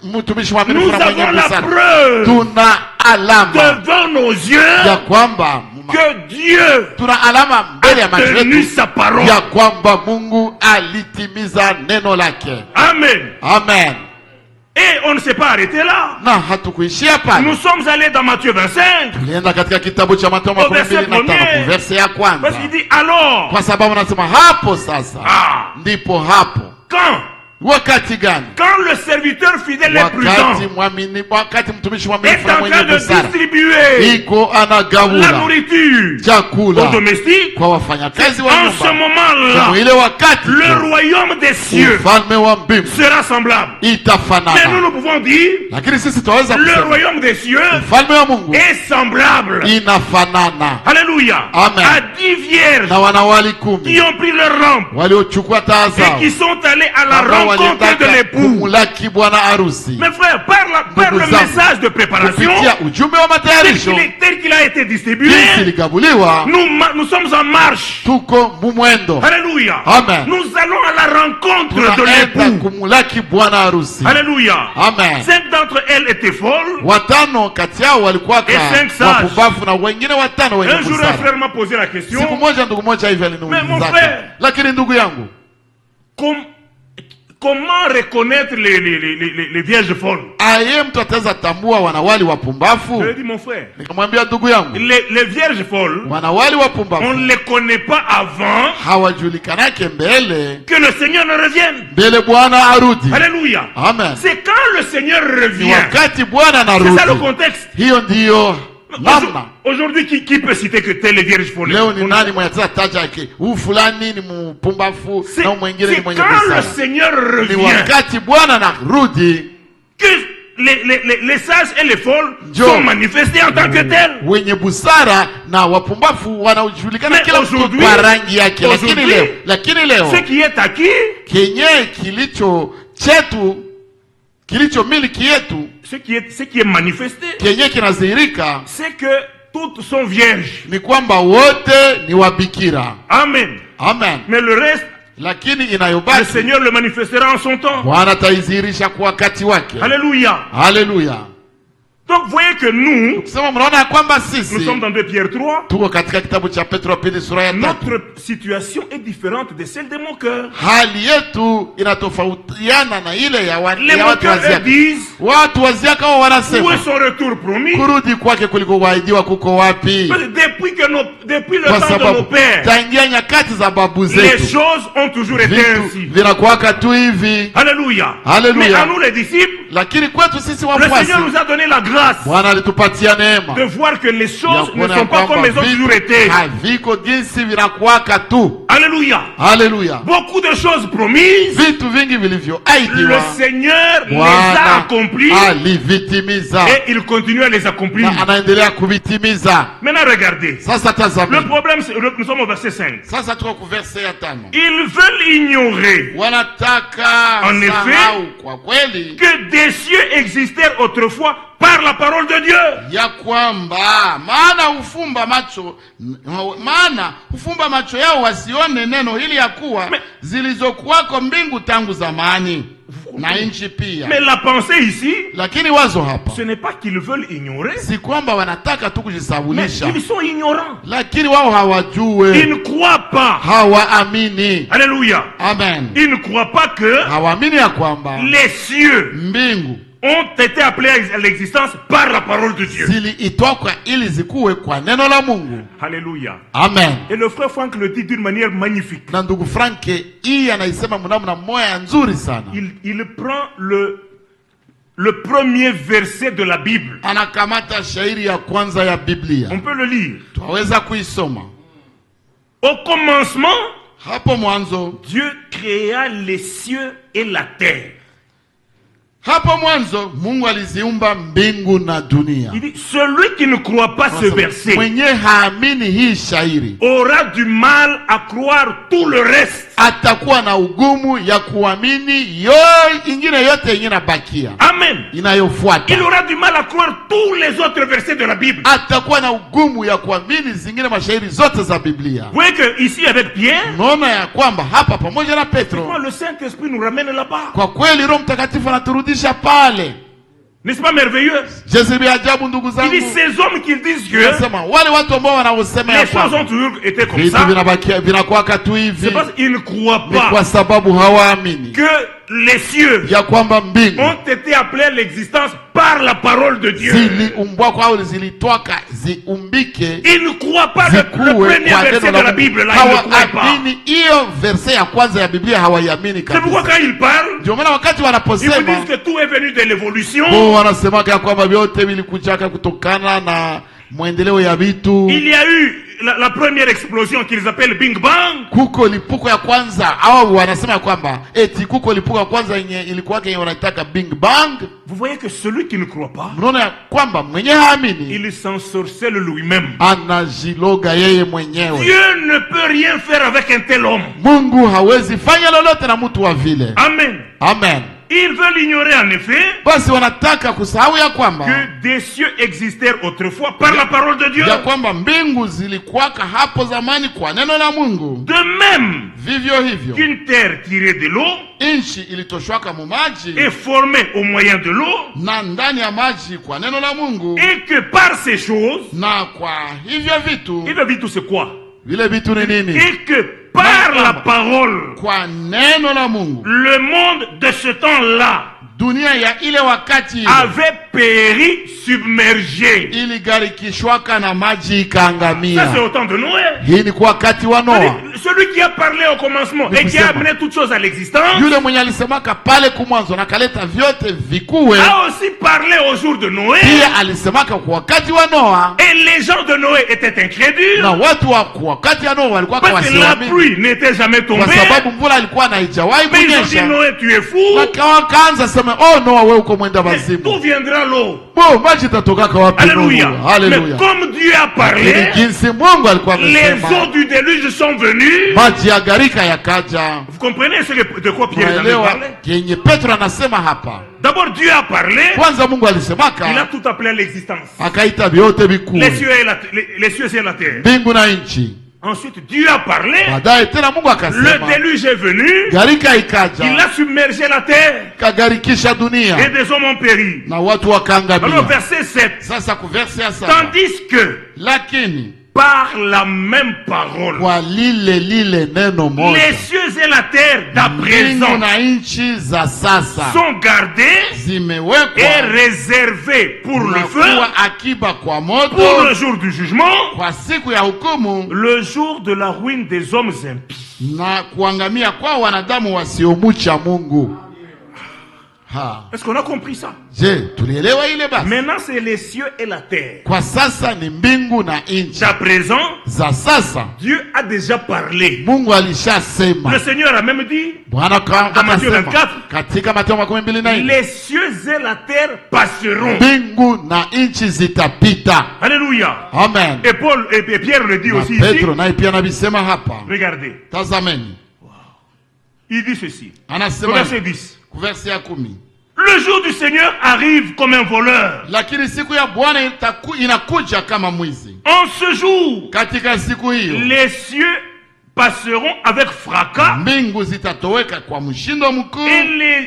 mtumishi Nous mwaminifu na mwenye avons la busara. preuve Tuna alama devant nos ya yeux kwamba que Dieu tuna alama mbele ya a macho tenu yetu sa parole. ya kwamba Mungu alitimiza neno lake. Amen. Amen. Et on ne s'est pas arrêté là. Na hatukuishia pale. Nous sommes allés dans Matthieu 25. Tulienda katika kitabu cha Mathayo 25 verse ya kwanza, Parce qu'il dit alors. kwa sababu nasema hapo sasa. Ndipo hapo. Quand? Wakati gani? Quand le serviteur fidèle et prudent wakati mtumishi est mwaminifu na en mwenye train de busara distribuer iko la anagawula nourriture aux chakula domestiques, kwa wafanyakazi wa en ce nyumba, moment-là, ile wakati le royaume des cieux ufalme wa mbingu sera semblable. Mais nous, itafanana. nous pouvons dire, Lakini sisi tunaweza le kusema royaume des cieux ufalme wa Mungu est semblable. inafanana. Alléluia. Amen. À 10 vierges Na wanawali qui 10 ont pris leur rampe waliochukua taa et zao qui sont allés à la ambao rencontre de walitaka l'époux. kumulaki bwana harusi. Mes frères, par le Ndugu zangu, message de préparation, kupitia ujumbe wa matayarisho tel qu'il a été distribué, jinsi ligabuliwa, nous sommes en marche. tuko mumwendo. Alléluia. Amen. Nous allons à la rencontre de Tunaenda l'époux. kumulaki bwana harusi. Alléluia. Amen. 5 d'entre elles étaient folles. Watano kati yao walikuwa Et 5 sages. wapumbavu na wengine watano wenye Un jour, un busara. frère m'a posé la question. Siku moja ndugu moja hivi Mais mon aliniuliza, frère, lakini ndugu yangu, Comment reconnaître les vierges folles? aye mtu ataweza tambua wanawali Je wapumbavu? lui ai dit, mon frère, Nikamwambia ndugu yangu, les vierges folles, wanawali on wapumbavu ne les connaît pas avant hawajulikanake mbele que le Seigneur ne revienne. mbele Bwana arudi. Alléluia. Amen. C'est quand le Seigneur Ni revient. wakati Bwana C'est ça le anarudi. contexte. Hiyo ndiyo namna. Aujourd'hui, qui peut citer que telle vierge folles? Leo ni nani mwenye ataweza taja yake huyu fulani ni mpumbavu C'est na huyu mwingine ni mwenye quand le busara? Seigneur Ni revient wakati Bwana anarudi que les sages et les folles Ndio. sont manifestés en tant que tels. wenye busara na wapumbavu wanaojulikana Mais kila mtu aujourd'hui- kwa rangi yake. aujourd'hui, Lakini leo Ce qui est acquis, kenye kilicho chetu, kilicho miliki yetu, ce qui est manifesté, kenye kinadhihirika c'est que toutes sont vierges. ni kwamba wote ni wabikira. Amen. Amen. Mais le reste, Lakini le inayobaki Seigneur le manifestera en son temps. Bwana ataidhihirisha kwa wakati wake. Alléluia. Haleluya. Donc, vous voyez que nous Kusema mnaona ya kwamba sommes sisi dans 2 Pierre 3. tuko katika kitabu cha Petro pili sura ya 3. Notre situation est différente de celle de mon cœur. Hali yetu inatofautiana na ile ya Les watu moqueurs eux, waziaka. disent, Watu waziaka wao où wanasema est son retour promis? kurudi kwake kuliko kuahidiwa kuko wapi? Parce que depuis le Kwa temps de nos sababu pères, tangia nyakati za babu les zetu choses ont toujours été vitu ainsi. vinakuwaka tu hivi. Alléluia. Alléluia. Mais à nous les disciples, Lakini kwetu sisi le wafuasi Seigneur nous a donné la grâce Bwana alitupatia neema de voir que les ya choses ne kuona sont pas comme kwamba elles ont toujours été. haviko jinsi vinakuwaka tu. Alléluia. Haleluya. Beaucoup de choses promises, Vitu vingi le vilivyoahidiwa Seigneur les a Bwana accomplies alivitimiza et il continue à les accomplir. na anaendelea kuvitimiza. Maintenant, regardez. Sasa Le tazameni. problème, c'est nous sommes au verset 5. Sasa tuko ku verse ya 5. Ils veulent ignorer Wanataka En effet, sahau kwa kweli que des cieux existèrent autrefois par la parole de Dieu. ya kwamba maana hufumba macho yao wasione neno hili ya kuwa zilizokuwako mbingu tangu zamani na nchi pia. Mais la pensée ici, Lakini wazo hapa ce n'est pas qu'ils veulent ignorer, si kwamba wanataka tu mais kujisabulisha, ils sont ignorants. lakini wao Ils hawajue, ne croient pas. hawaamini. Alléluia. Amen. Ils ne croient pas que Hawaamini ya kwamba les cieux mbingu ont été appelés à l'existence par la parole de Dieu. ziliitwakwa ili zikuwe kwa neno la Mungu. Alléluia. Amen. Et le frère Franck le dit d'une manière magnifique. Na ndugu Franke hii anaisema mnamna moya nzuri sana. Il prend le premier verset de la Bible. Anakamata shairi ya kwanza ya Biblia. On peut le lire. Twaweza kuisoma. Au commencement, Hapo mwanzo Dieu créa les cieux et la terre. Hapo mwanzo Mungu aliziumba mbingu na dunia. Il dit, celui qui ne croit pas ce verset mwenye haamini hii shairi aura du mal à croire tout le reste. atakuwa na ugumu ya kuamini ingine yote yenye nabakia. Amen. Inayofuata. Il aura du mal à croire tous les autres versets de la Bible. Atakuwa na ugumu ya kuamini zingine mashairi zote za Biblia. Vous voyez que ici avec Pierre, naona ya kwamba hapa pamoja na Petro, le Saint-Esprit nous ramène là-bas. Kwa kweli Roho Mtakatifu anaturudisha pale. N'est-ce pas merveilleux? Il dit ces hommes qui disent que les choses ont toujours été comme ça. C'est parce qu'ils ne croient pas que les cieux ont été appelés à l'existence par la parole de Dieu. Ils ne croient pas le premier verset de la Bible là, ils ne croient pas. C'est pourquoi quand ils parlent, ils vous disent que tout est venu de l'évolution. Il y a eu la première explosion qu'ils appellent Big Bang. Vous voyez que celui qui ne croit pas, il s'ensorcelle lui-même. Dieu ne peut rien faire avec un tel homme. Amen. Amen. Ils veulent ignorer en effet que des cieux existèrent autrefois par la parole de Dieu. De même qu'une terre tirée de l'eau est formée au moyen de l'eau, et que par ces choses, c'est quoi? Et que par la parole, le monde de ce temps-là avait péri, submergé. Ça c'est au temps de Noé. Celui qui a parlé au commencement et qui a amené toutes choses à l'existence a aussi parlé au jour de Noé. Et les gens de Noé étaient incrédules parce que la pluie n'était jamais tombée. Mais ils ont dit Noé, tu es fou. D'où viendra l'eau? Alléluia. Mais comme Dieu a parlé, les eaux du déluge sont venues. Vous comprenez de quoi Pierre a parlé? D'abord Dieu a parlé. Il a tout appelé à l'existence. Les cieux et la terre. Ensuite, Dieu a parlé, le déluge est venu, il a submergé la terre, et des hommes ont péri. Alors verset 7, tandis que par la même parole, les cieux et la terre d'à présent sont gardés et réservés pour le feu, pour le jour du jugement, le jour de la ruine des hommes impies. Est-ce qu'on a compris ça? Maintenant c'est les cieux et la terre. À présent, Dieu a déjà parlé. Le Seigneur a même dit dans Matthieu 24, les cieux et la terre passeront. Alléluia. Amen. Et Paul et Pierre le dit aussi ici. Regardez. Il dit ceci. Verset 10. Le jour du Seigneur arrive comme un voleur. En ce jour, les cieux passeront avec fracas et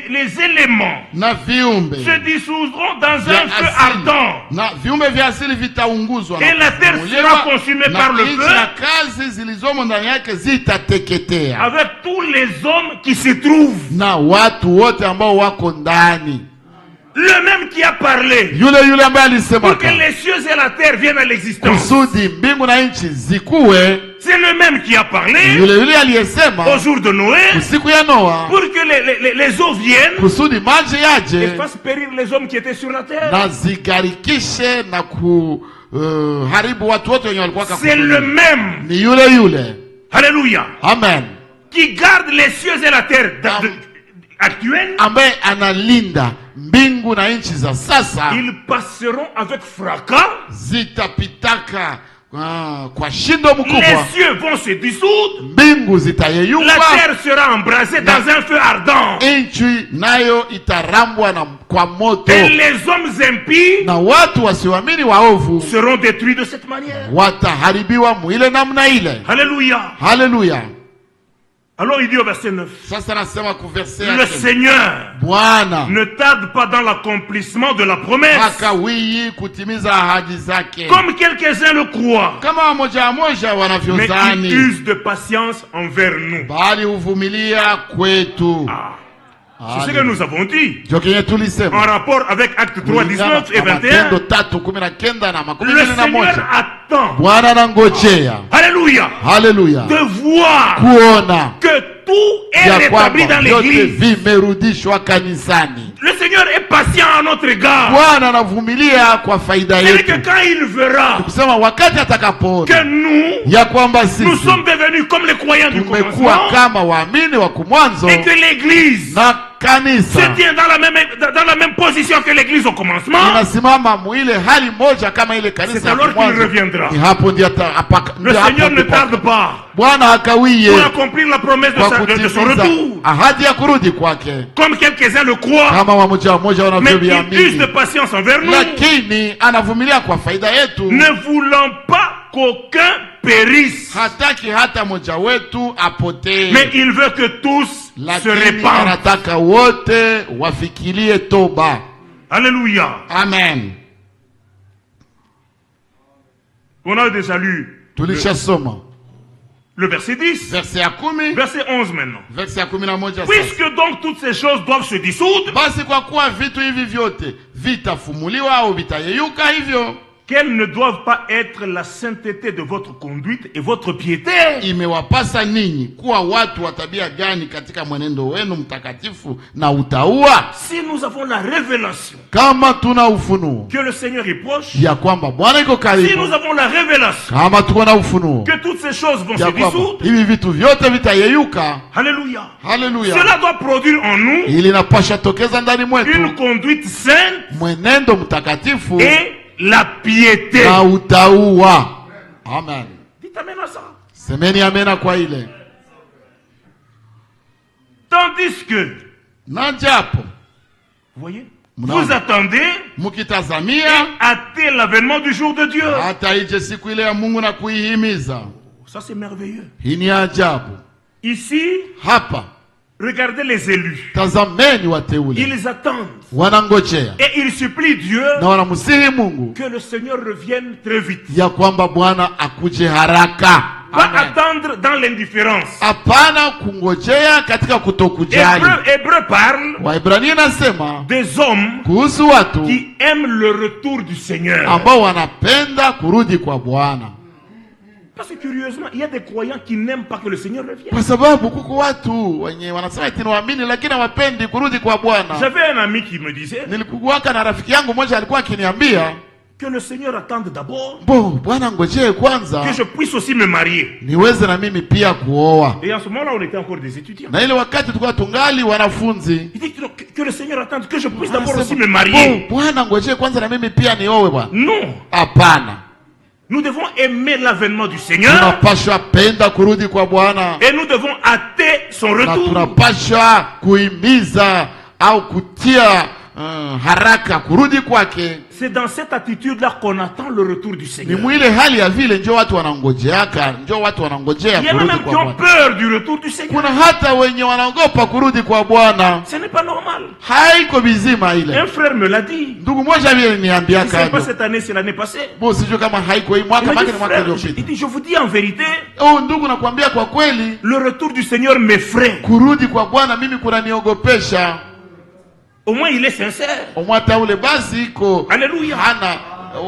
les éléments se dissoudront dans un feu ardent et la terre sera consumée par le feu avec tous les hommes qui s'y trouvent. Le même qui a parlé pour que les cieux et la terre viennent à l'existence, c'est le même qui a parlé au jour de Noé pour que les eaux viennent et fassent périr les hommes qui étaient sur la terre. C'est le même. Alléluia. Amen. Qui garde les cieux et la terre actuelle, ambaye analinda mbingu na nchi za sasa, ils passeront avec fracas. zitapitaka kwa shindo mkubwa. Les cieux vont se dissoudre. Mbingu zitayeyuka. La terre sera embrasée dans un feu ardent. Nchi nayo itarambwa na kwa moto. Et les hommes impies Na watu wasioamini waovu seront détruits de cette manière. wataharibiwa mwile namna ile. Alléluia. Haleluya. Alors il dit au verset 9. Sasa nasema ku verset Le Seigneur Bwana ne tarde pas dans l'accomplissement de la promesse. hakawii kutimiza ahadi zake, Comme quelques-uns le croient. kama wamoja Mais il wanavyozani, use de patience envers nous. bali huvumilia kwetu. C'est ce que nous avons dit. Ndio kenye En tulisema rapport avec Acte 3, 19 et 21. Matendo 3:19 na Le Seigneur 21. attend. Bwana anangojea, Alléluia. haleluya, De voir kuona que tout est ya rétabli kwamba dans vyote l'église. vimerudishwa kanisani. Le Seigneur est patient à notre égard. Bwana anavumilia kwa faida C'est que yetu, quand il verra kusema wakati atakapoona que nous ya kwamba nous sisi sommes devenus comme les croyants du tumekuwa commencement kama waamini wa kumwanzo et que l'église na kanisa se tient dans la même position que l'église au commencement, inasimama mwile hali moja kama ile c'est kanisa ya alors qu'il mwanzo, reviendra. ni hapo ndio Le Seigneur ne tarde pas Bwana hakawie pour accomplir la promesse kwa de son kutimiza retour, ahadi ya kurudi kwake, comme quelques-uns le croient, kama wamoja mais il use de wanavyoviamini, patience envers nous, lakini anavumilia kwa faida yetu. ne voulant pas qu'aucun périsse, Hataki hata moja wetu apotee, mais il veut que tous se lakini répandent. anataka wote wafikirie toba. Alléluia. Amen. On a déjà lu Tulishasoma le verset 10, verse ya 10, verset 11 maintenant. verse ya 11 sasa. Puisque donc toutes ces choses doivent se dissoudre, Basi kwa kuwa vitu hivi vyote vitafumuliwa au vitayeyuka hivyo, qu'elles ne doivent pas être la sainteté de votre conduite et votre piété. imewapasa ninyi kuwa watu wa tabia gani katika mwenendo wenu mtakatifu na utaua. Si nous avons la révélation Kama tuna ufunuo que le Seigneur est proche, ya kwamba Bwana iko si karibu, nous avons la révélation kama tuko na ufunuo que toutes ces choses vont ya se kwamba dissoudre, hivi vitu vyote vitayeyuka, alléluia, haleluya, cela doit produire en nous ili napasha tokeza ndani mwetu une conduite sainte mwenendo mtakatifu et la piété. na utaua. Amen. Dites amen à ça. Semeni amena kwa ile. Tandis que, Na japo vous voyez, Non. vous attendez mukitazamia hâter l'avènement du jour de Dieu. hata ije siku ile ya Mungu na kuihimiza. Ça c'est merveilleux. Hii ni ajabu. Ici, Hapa regardez les élus. tazameni wateule Ils attendent wanangojea et ils supplient Dieu na wanamsihi Mungu que le Seigneur revienne très vite. ya kwamba Bwana akuje haraka. Pas Amen. attendre dans l'indifférence. Hapana kungojea katika kutokujali. Hébreu parle Waebrania nasema des hommes kuhusu watu qui aiment le retour du Seigneur. ambao wanapenda kurudi kwa Bwana, Parce que curieusement, il y a des croyants qui n'aiment pas que le Seigneur revienne. kwa sababu kuko watu wenye wanasema eti waamini lakini hawapendi kurudi kwa Bwana. J'avais un ami qui me disait Nilikuwaka na rafiki yangu mmoja alikuwa akiniambia, que le Seigneur attende d'abord Bwana ngojee kwanza que je puisse aussi me marier. niweze na mimi pia kuoa. Et en ce moment-là, on était encore des étudiants. Na ile wakati tulikuwa tungali wanafunzi, Il dit que le Seigneur attende que je puisse d'abord aussi me marier. Bwana ngojee kwanza na mimi pia niowe bwana. Non. Hapana. Nous devons aimer l'avènement du Seigneur Tunapaswa penda kurudi kwa Bwana et nous devons hâter son na retour. tunapaswa kuhimiza au kutia haraka kurudi kwake. C'est dans cette attitude-là qu'on attend le retour du Ni Seigneur. mwile hali ya vile ndio watu wanangojeaka, ndio watu wanangojea Il y en a kurudi même qui kwa ont Bwana. peur du retour du Seigneur. Kuna hata wenye wanaogopa kurudi kwa Bwana. Ce n'est pas normal. Haiko bizima ile. Un frère me l'a dit. Ndugu mmoja vile Si niambia ce n'est pas kado. cette année, c'est l'année passée. Bo sijui kama haiko hii Il mwaka m'a baki dit, ni mwaka frère, uliopita. il dit, je vous dis en vérité, Oh ndugu, nakwambia kwa kweli, le retour du Seigneur m'effraie. kurudi kwa Bwana mimi kunaniogopesha. Au moins, il est sincère. Omwata ule basi iko Alléluia. hana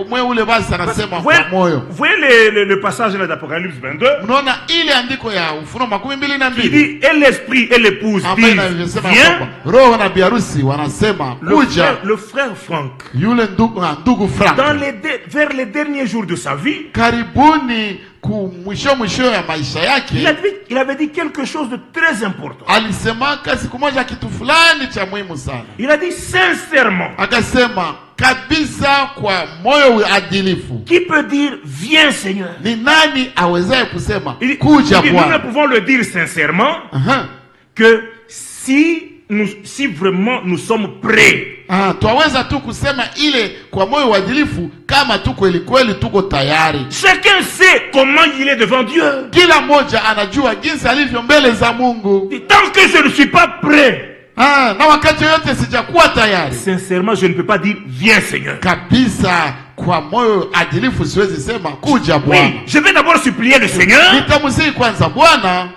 umwe ule basi anasema Vous kwa moyo. voyez le passage là d'Apocalypse 22. Mnaona ile andiko ya Ufunuo Il 12:2 dit, et l'esprit et l'épouse ambayo disent, inasema viens. kwamba roho na biharusi wanasema kuja. Le frère Franck, Yule ndugu Frank vers les derniers jours de sa vie, karibuni mwisho ya maisha yake, il avait dit quelque chose de très important. alisemaka siku moja kitu fulani cha muhimu sana. Il a dit sincèrement, Akasema kabisa kwa moyo adilifu, qui peut dire viens Seigneur? ni nani awezaye kusema Il dit, kuja nous ne Bwana? pouvons le dire sincèrement que si vraiment nous sommes prêts. Twaweza tu kusema ile kwa moyo adilifu kama tu kweli kweli tuko tayari. Chacun sait comment il est devant Dieu. Kila mmoja anajua jinsi alivyo mbele za Mungu. Tant que je ne suis pas prêt, Na wakati yote sijakuwa tayari, sincèrement je ne peux pas dire viens Seigneur. kabisa kwa moyo adilifu siwezi sema kuja Bwana. Oui, je vais d'abord supplier le Seigneur, Nitamsihi kwanza, Bwana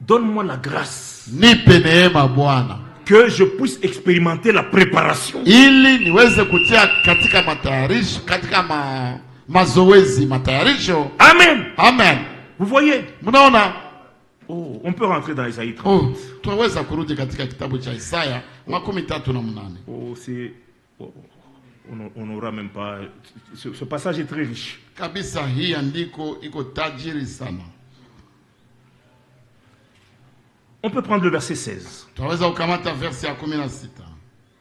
donne-moi la grâce nipe neema Bwana, que je puisse expérimenter la préparation, ili niweze kutia katika matayarisho, katika mazoezi matayarisho. Amen. Amen. Vous voyez? Mnaona? On peut rentrer dans Isaïe 30. Tunaweza kurudi katika kitabu cha Isaya 38. On n'aura même pas. Ce passage est très riche. Kabisa, hii andiko iko tajiri sana. On peut prendre le verset 16. Tunaweza kukamata verse ya 16.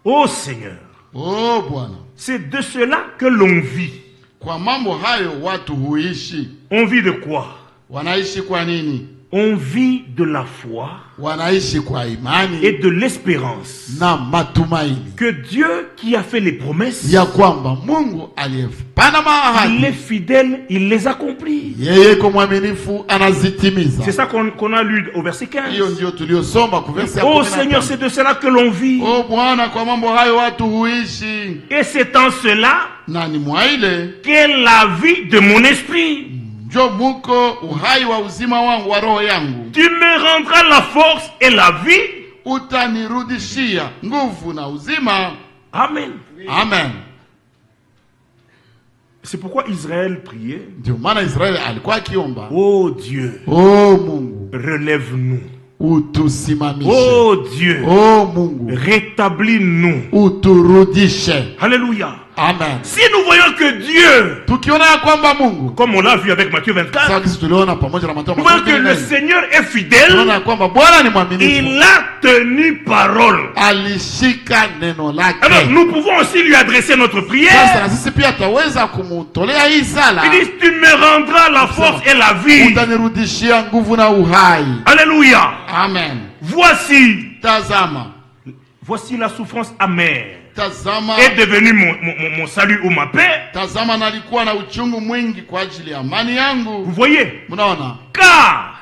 Ô Seigneur, Bwana, c'est de cela que l'on vit. Kwa mambo hayo watu huishi. On vit de quoi? Wanaishi kwa nini? On vit de la foi, wanaishi kwa imani et de l'espérance na matumaini que Dieu qui a fait les promesses, ya kwamba Mungu aliyepana maahadi, il est fidèle, il les accomplit. Yeye kwa mwaminifu anazitimiza. C'est ça qu'on a lu au verset 15. Hiyo ndio tuliosoma kwa verse ya 15. Oh Seigneur, c'est de cela que l'on vit. Bwana, kwa mambo hayo watu huishi. Et c'est en cela na ni mwa ile qu'est la vie de mon esprit. Njo muko uhai wa uzima wangu wa roho yangu. Tu me rendras la force et la vie. Utanirudishia nguvu na uzima. Amen. Amen. C'est pourquoi Israël priait. Ndio maana Israeli alikuwa akiomba, oh Dieu, Mungu, relève-nous. Utusimamishe. Oh Dieu, Mungu, rétablis-nous. Uturudishe. Alléluia. Amen. Si nous voyons que Dieu, comme on l'a vu avec Matthieu 24, nous voyons que le Seigneur est fidèle, il a tenu parole. Alors nous pouvons aussi lui adresser notre prière. Il dit, tu me rendras la force et la vie. Alléluia. Amen. Voici la souffrance amère est devenu mon salut ou ma paix. Vous voyez? Car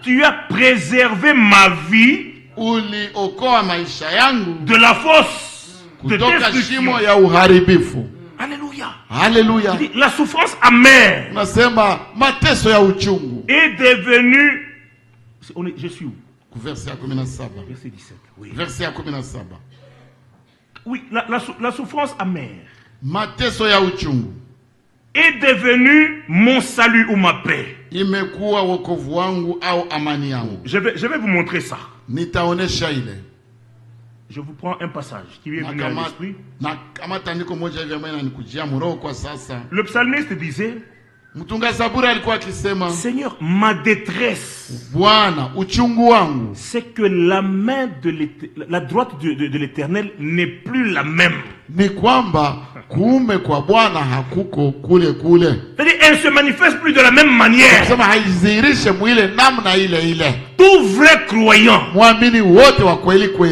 tu as préservé ma vie de la fosse de destruction. Alléluia. Alléluia. La souffrance amère est devenue... Je suis où? Verset 17. Oui. Verset 17. Oui, la souffrance amère mateso ya uchungu est devenue mon salut ou ma paix. Imekuwa wokovu wangu au amani yangu. Je vais vous montrer ça. Nitaonesha ile. Je vous prends un passage qui vient venir à l'esprit. Le psalmiste disait, Seigneur, ma détresse, c'est que la main de la droite de l'Éternel n'est plus la même. C'est-à-dire, elle ne se manifeste plus de la même manière. Tout vrai croyant,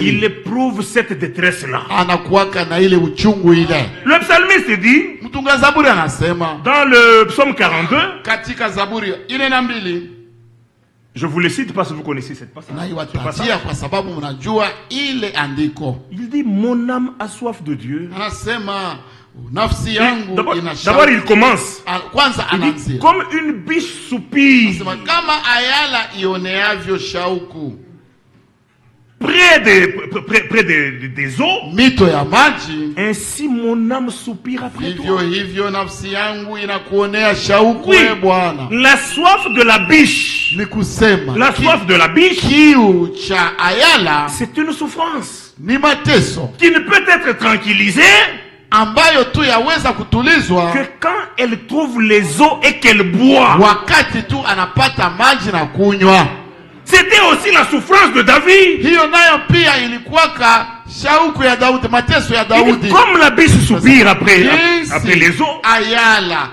il éprouve cette détresse-là. Le psalmiste dit, dans le psaume 42, je vous le cite parce que vous connaissez cette passage. Il dit, mon âme a soif de Dieu. D'abord il commence. Il dit, comme une biche soupire près des eaux, ainsi mon âme soupire après toi. Oui, la soif de la biche, c'est une souffrance qui ne peut être tranquillisée ambayo tu yaweza kutulizwa que quand elle trouve les eaux et qu'elle boit. wakati tu anapata maji na kunywa. C'était aussi la souffrance de David. Hiyo nayo pia ilikuwaka shauku ya Daudi, mateso ya Daudi. Comme la biche soupire après les eaux, ayala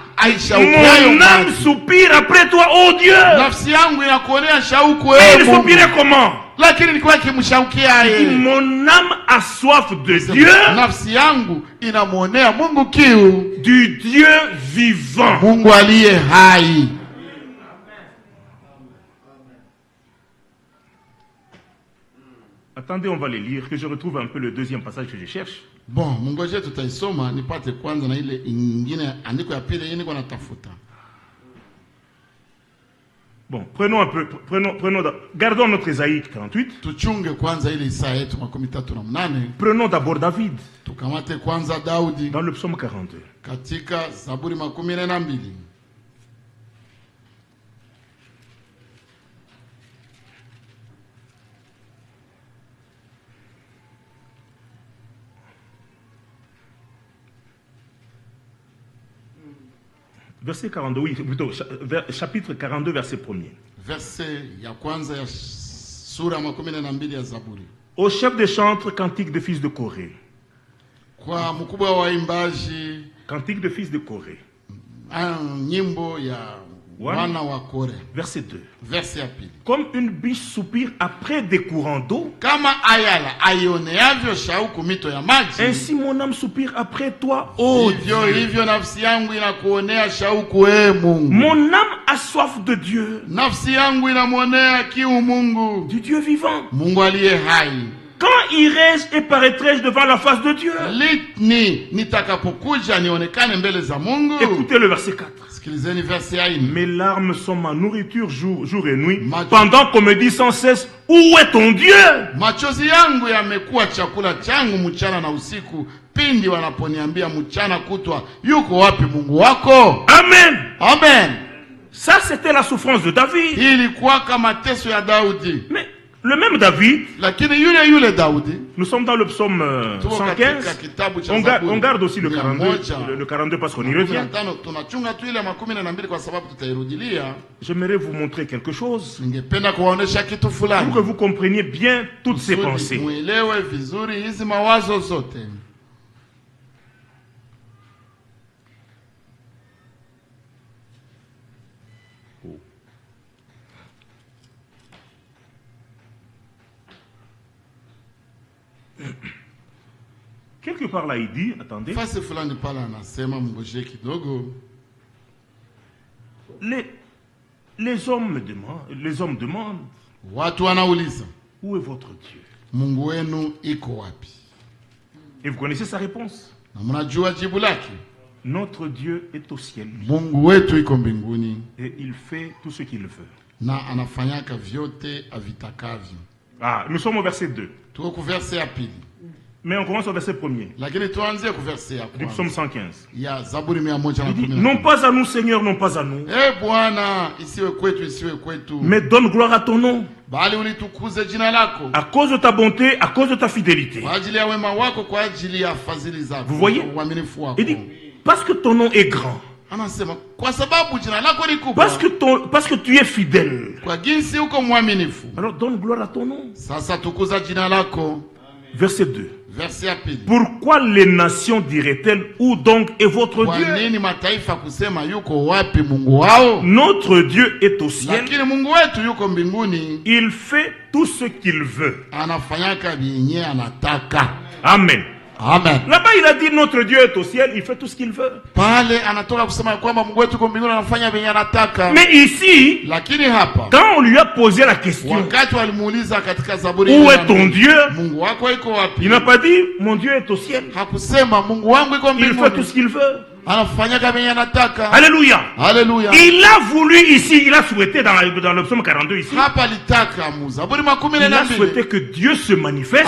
mon âme soupire après toi, oh Dieu. Nafsi yangu inakuonea shauku Et wewe il soupirait comment? lakini nilikuwa kimshaukia yeye. Mon âme a soif de Dieu. Nafsi yangu inamuonea Mungu kiu, du Dieu vivant. Mungu aliye hai. Attendez, on va les lire, que je retrouve un peu le deuxième passage que je cherche. Bon, mungoje tutaisoma nipate kwanza na ile ingine andiko ya pili yenye niko natafuta. Bon, prenons un peu, gardons notre Isaïe 48. Tuchunge kwanza ile Isaya yetu 38. Prenons d'abord David. Tukamate kwanza Daudi. Dans le psaume 42. Katika Zaburi 42. Verset 42, oui, plutôt, chapitre 42, verset 1er. Verset ya kwanza ya sura 42 ya Zaburi. Au chef des chantres, cantique de fils de Corée. Kwa mkubwa wa waimbaji, cantique de fils de Corée. Nyimbo ya wana wa Kore. Verset 2. Verset ya pili. Comme une biche soupire après des courants d'eau, kama ayala aioneavyo shauku mito ya maji, ainsi mon âme soupire après toi, oh Dieu. Hivyo nafsi yangu inakuonea shauku Mungu. Mon âme a soif de Dieu. Nafsi yangu inamuonea kiu Mungu, du Dieu vivant. Mungu aliye hai. Quand irai-je et paraîtrai-je devant la face de Dieu? Litni nitakapokuja nionekane mbele za Mungu. Écoutez le verset 4. Mes larmes sont ma nourriture jour et nuit, pendant qu'on me dit sans cesse, où est ton Dieu? Machozi yangu yamekuwa chakula changu mchana na usiku, pindi wanaponiambia mchana kutwa, yuko wapi Mungu wako? Amen. Amen. Ça c'était la souffrance de David. Ilikuwa kama mateso ya Daudi. Mais le même David, nous sommes dans le psaume 115, on garde aussi le 42 parce qu'on y revient. J'aimerais vous montrer quelque chose pour que vous compreniez bien toutes ces pensées. Quelque part là il dit, attendez, les hommes demandent, où est votre Dieu? Et vous connaissez sa réponse. Notre Dieu est au ciel et il fait tout ce qu'il veut. Ah, nous sommes au verset 2. Mais on commence au verset 1er. Du psaume 115. Il dit, non pas à nous Seigneur, non pas à nous, mais donne gloire à ton nom, à cause de ta bonté, à cause de ta fidélité. Vous voyez? Il dit, parce que ton nom est grand, parce que tu es fidèle, alors donne gloire à ton nom. Verset 2. Pourquoi les nations diraient-elles, où donc est votre Dieu? Notre Dieu est au ciel. Il fait tout ce qu'il veut. Amen. Amen. Là-bas il a dit notre Dieu est au ciel, il fait tout ce qu'il veut. Mais ici, quand on lui a posé la question, où est ton Dieu? Il n'a pas dit mon Dieu est au ciel. Il fait tout ce qu'il veut. Alléluia. Alléluia. Il a voulu ici, il a souhaité dans le psaume 42 ici, il a souhaité que Dieu se manifeste,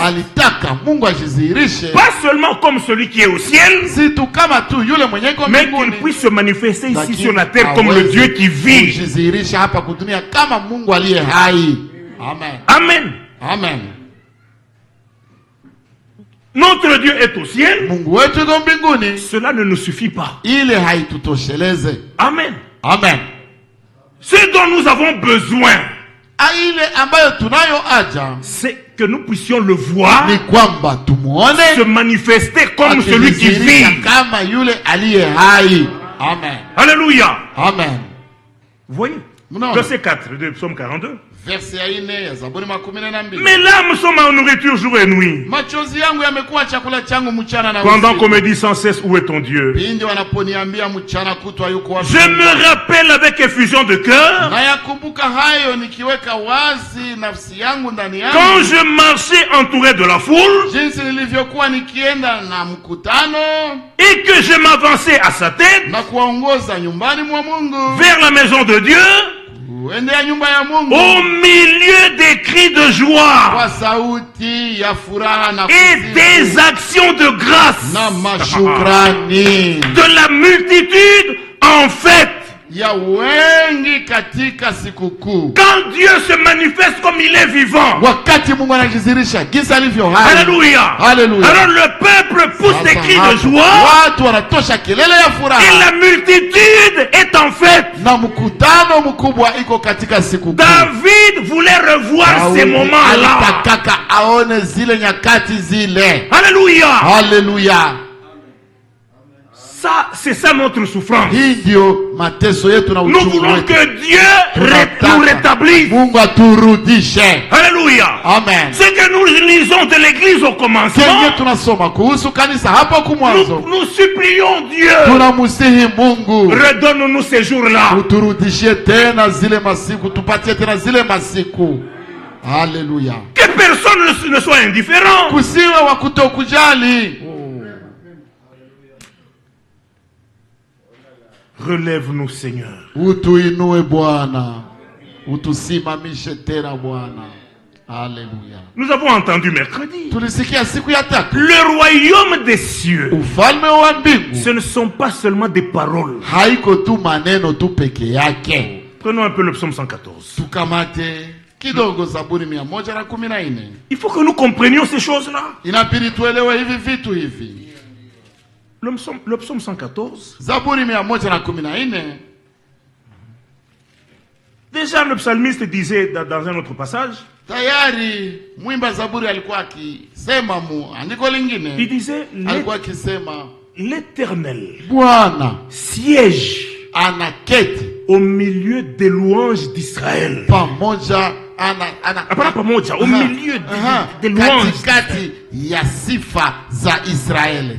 pas seulement comme celui qui est au ciel, mais qu'il puisse se manifester ici sur la terre comme le Dieu qui vit. Amen. Amen. Amen. Notre Dieu est au ciel. Mungu wetu yuko mbinguni. Cela ne nous suffit pas. Ile haitutosheleze. Amen. Amen. Ce dont nous avons besoin, Ile ambayo tunayo haja c'est que nous puissions le voir ni kwamba tumuone se manifester comme celui qui vit. kama yule aliye hai. Amen. Alléluia. Amen. Vous voyez? Verset 4 de Psaume 42. Verse ya 4 ya Zaburi 12. Mes larmes sont ma nourriture jour et nuit. Machozi yangu yamekuwa chakula changu mchana na usiku. Pendant qu'on me dit sans cesse où est ton Dieu. Pindi wanaponiambia mchana kutwa yuko wapi. Je me rappelle avec effusion de cœur. Na yakumbuka hayo nikiweka wazi nafsi yangu ndani yangu. Quand je marchais entouré de la foule. Jinsi nilivyokuwa nikienda na mkutano. Et que je m'avançais à sa tête. Na kuongoza nyumbani mwa Mungu. Vers la maison de Dieu. Au milieu des cris de joie et des actions de grâce de la multitude en fête. Quand Dieu se manifeste comme il est vivant. Alléluia. Alors le peuple pousse des cris de joie. Et la multitude est en fête. David voulait revoir ces moments-là. Alléluia. Alléluia. Ça, c'est ça notre souffrance. Nous voulons que Dieu nous rétablisse. Alléluia. Amen. Ce que nous lisons de l'église au commencement, nous supplions Dieu. Redonne-nous ces jours-là. Alléluia. Que personne ne soit indifférent. Relève-nous, Seigneur. Alléluia. Nous avons entendu mercredi. Le royaume des cieux, ce ne sont pas seulement des paroles. Prenons un peu le psaume 114. Il faut que nous comprenions ces choses-là. Le psaume 114. Déjà le psalmiste disait dans un autre passage. Il disait l'Éternel siège au milieu des louanges d'Israël. Au milieu des louanges.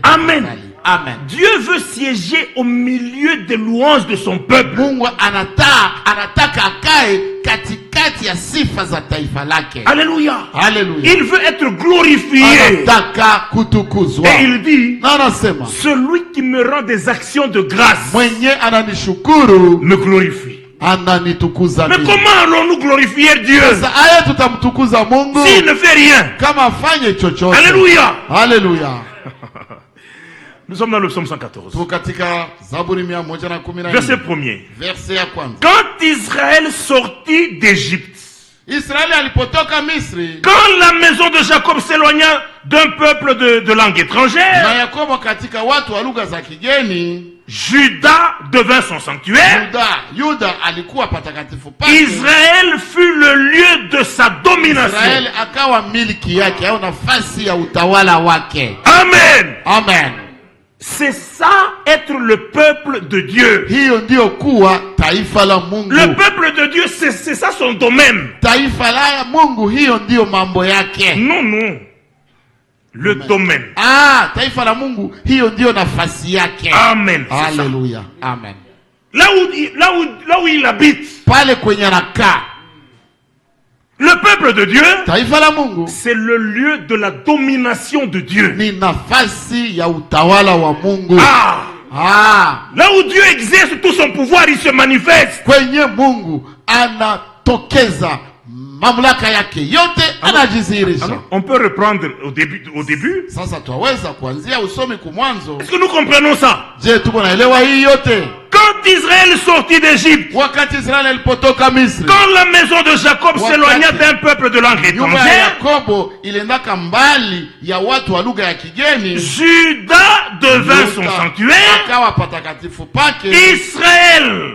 Amen. Amen. Dieu veut siéger au milieu des louanges de son peuple. Alléluia. Alléluia. Il veut être glorifié. Et il dit, celui qui me rend des actions de grâce me glorifie. Mais comment allons-nous glorifier Dieu s'il ne fait rien? Alléluia. Alléluia. Nous sommes dans le psaume 114. Verset 1er. Quand Israël sortit d'Égypte, quand la maison de Jacob s'éloigna d'un peuple de langue étrangère, Juda devint son sanctuaire. Israël fut le lieu de sa domination. Amen. Amen. C'est ça être le peuple de Dieu. Le peuple de Dieu, c'est ça son domaine. Non, non. Le domaine. Amen. Alléluia. Amen. Là où il habite. Le peuple de Dieu, c'est le lieu de la domination de Dieu. Là où Dieu exerce tout son pouvoir, il se manifeste. On peut reprendre au début. Est-ce que nous comprenons ça? Quand Israël sortit d'Égypte, wakati Israeli alipotoka Misri, quand la maison de Jacob s'éloigna d'un peuple de langue nyumba ya étrangère, Yakobo iliendaka mbali ya watu wa lugha ya kigeni, Juda devint son Yuda sanctuaire, akawa patakatifu pake,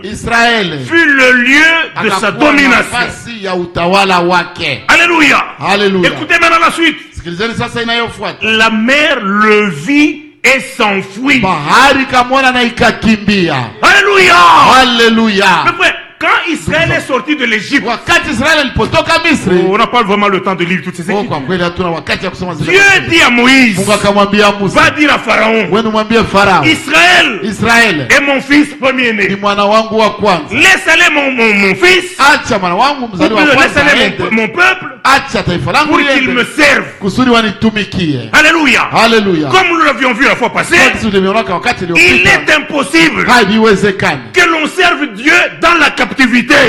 Israël fut le lieu de sa akakuwa domination. nafasi ya utawala wake. Alléluia. Haleluya. Écoutez maintenant la suite. Sikilizeni sasa inayofuata. La mer le vit et s'enfuit. Bahari kamwona na ikakimbia. Alléluia. Haleluya. Mais frère, quand Israël est sorti de l'Égypte, Wakati Israeli alipotoka Misri, on n'a pas vraiment le temps de lire toutes ces kwa écritures. kweli hatuna wakati ya kusoma zile. Dieu dit à Moïse, Mungu akamwambia Musa, va dire à Pharaon, wewe mwambie Farao, Israeli est mon fils ni premier-né. mwana wangu wa kwanza. Laisse aller mon fils, Acha mwana wangu ou mzaliwa wa laisse kwanza aller aende. mon peuple, Acha taifa langu pour qu'il me liende serve. kusudi wanitumikie. Alléluia. Haleluya. Comme nous l'avions vu la fois passée, Sisi tumeona wakati il uliopita, est impossible haiwezekani que l'on serve Dieu dans la captivité.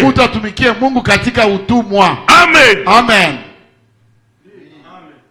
mtu atumikie Mungu katika utumwa. Amen. Amen.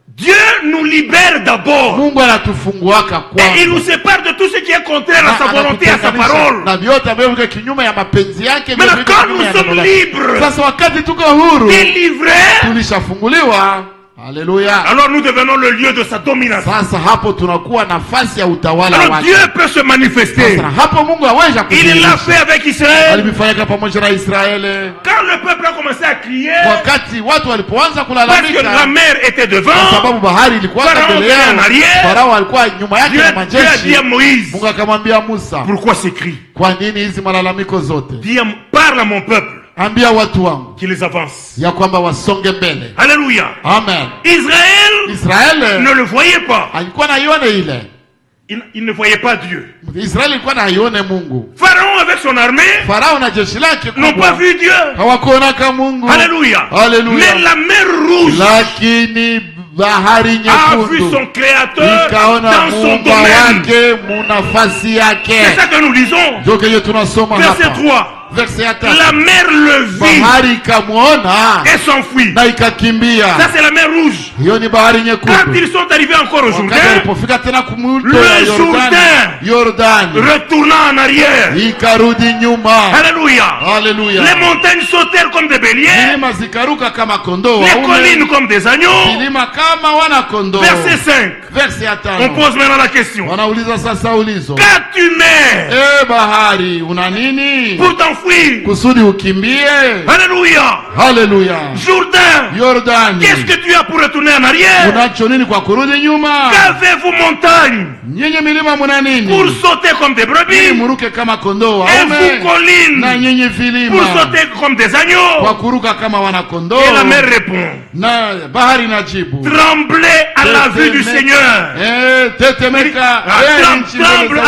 Dieu nous libère d'abord. Mungu anatufunguaka Et il nous kwanza. sépare de tout ce qui est contraire à sa volonté, à sa parole. Na vyote ambavyo viko kinyume ya mapenzi yake, vyote Maintenant, viko quand kinyume nous ya sommes neno lake. libres, Sasa wakati tuko huru, délivrés, tulishafunguliwa. Haleluya. alors nous devenons le lieu de sa domination. Sasa hapo tunakuwa nafasi ya utawala Alors wake. Dieu peut se manifester. Sasa hapo Mungu aweza Il l'a kudhihirisha. fait avec Israël. Alimfanyika pamoja na Israeli. Quand le peuple a commencé à crier, Wakati watu walipoanza parce que kulalamika, la mer était kwa devant, sababu bahari ilikuwa Pharaon mbele était en yao, arrière. Farao alikuwa nyuma yake Dieu, na Dieu a dit à majeshi. Moïse, Mungu akamwambia Musa, pourquoi ces cris? kwa nini hizi malalamiko zote? Parle à mon peuple Ambia watu wangu qu'ils avancent. ya kwamba wasonge mbele. Alléluia. Amen. Israël Israeli ne le voyait pas. alikuwa naione ile. Il ne voyait pas Dieu. Israeli alikuwa naione Mungu. Pharaon avec son armée Farao na jeshi lake n'ont pas kubwa vu Dieu. hawakuonaka Mungu. Alléluia. Alléluia. Mais la mer rouge Lakini bahari a vu nyekundu son créateur ikaona dans son Mungu domaine. wake munafasi yake. C'est ça que nous lisons. Ndio kenye tunasoma Verset hapa. 3. Verse ya La 3. mer le vit Bahari ikamwona et s'enfuit. na ikakimbia. Ça c'est la mer rouge. Hiyo ni bahari Quand nyekundu. ils sont arrivés encore au Wakati Jourdain, walipofika tena kumto Le ya Jourdain. Yordani retournant en arrière. ikarudi nyuma. Alléluia. Haleluya. Les montagnes sautèrent comme des béliers, Milima zikaruka kama kondoo les waume, collines comme des agneaux. milima kama wana kondoo. Verset 5. Verse ya On 5. pose maintenant la question. Wanauliza sasa ulizo. Qu'as-tu mer Bahari una nini? pour t'enfuir? Kusudi ukimbie. Alléluia. Haleluya. Jourdain, Yordani. qu'est-ce que tu as pour retourner en arrière? Unacho nini kwa kurudi nyuma? Qu'avez-vous montagne Nyinyi milima muna nini? pour sauter comme des Ili brebis? muruke kama kondoo Et waume. vous collines Na nyinyi pour vilima sauter comme des kwa agneaux? kuruka kama wana kondoo. Et la mer répond, Na bahari inajibu. tremblez à la vue du Seigneur. Tetemeka nchi mbele Tremble za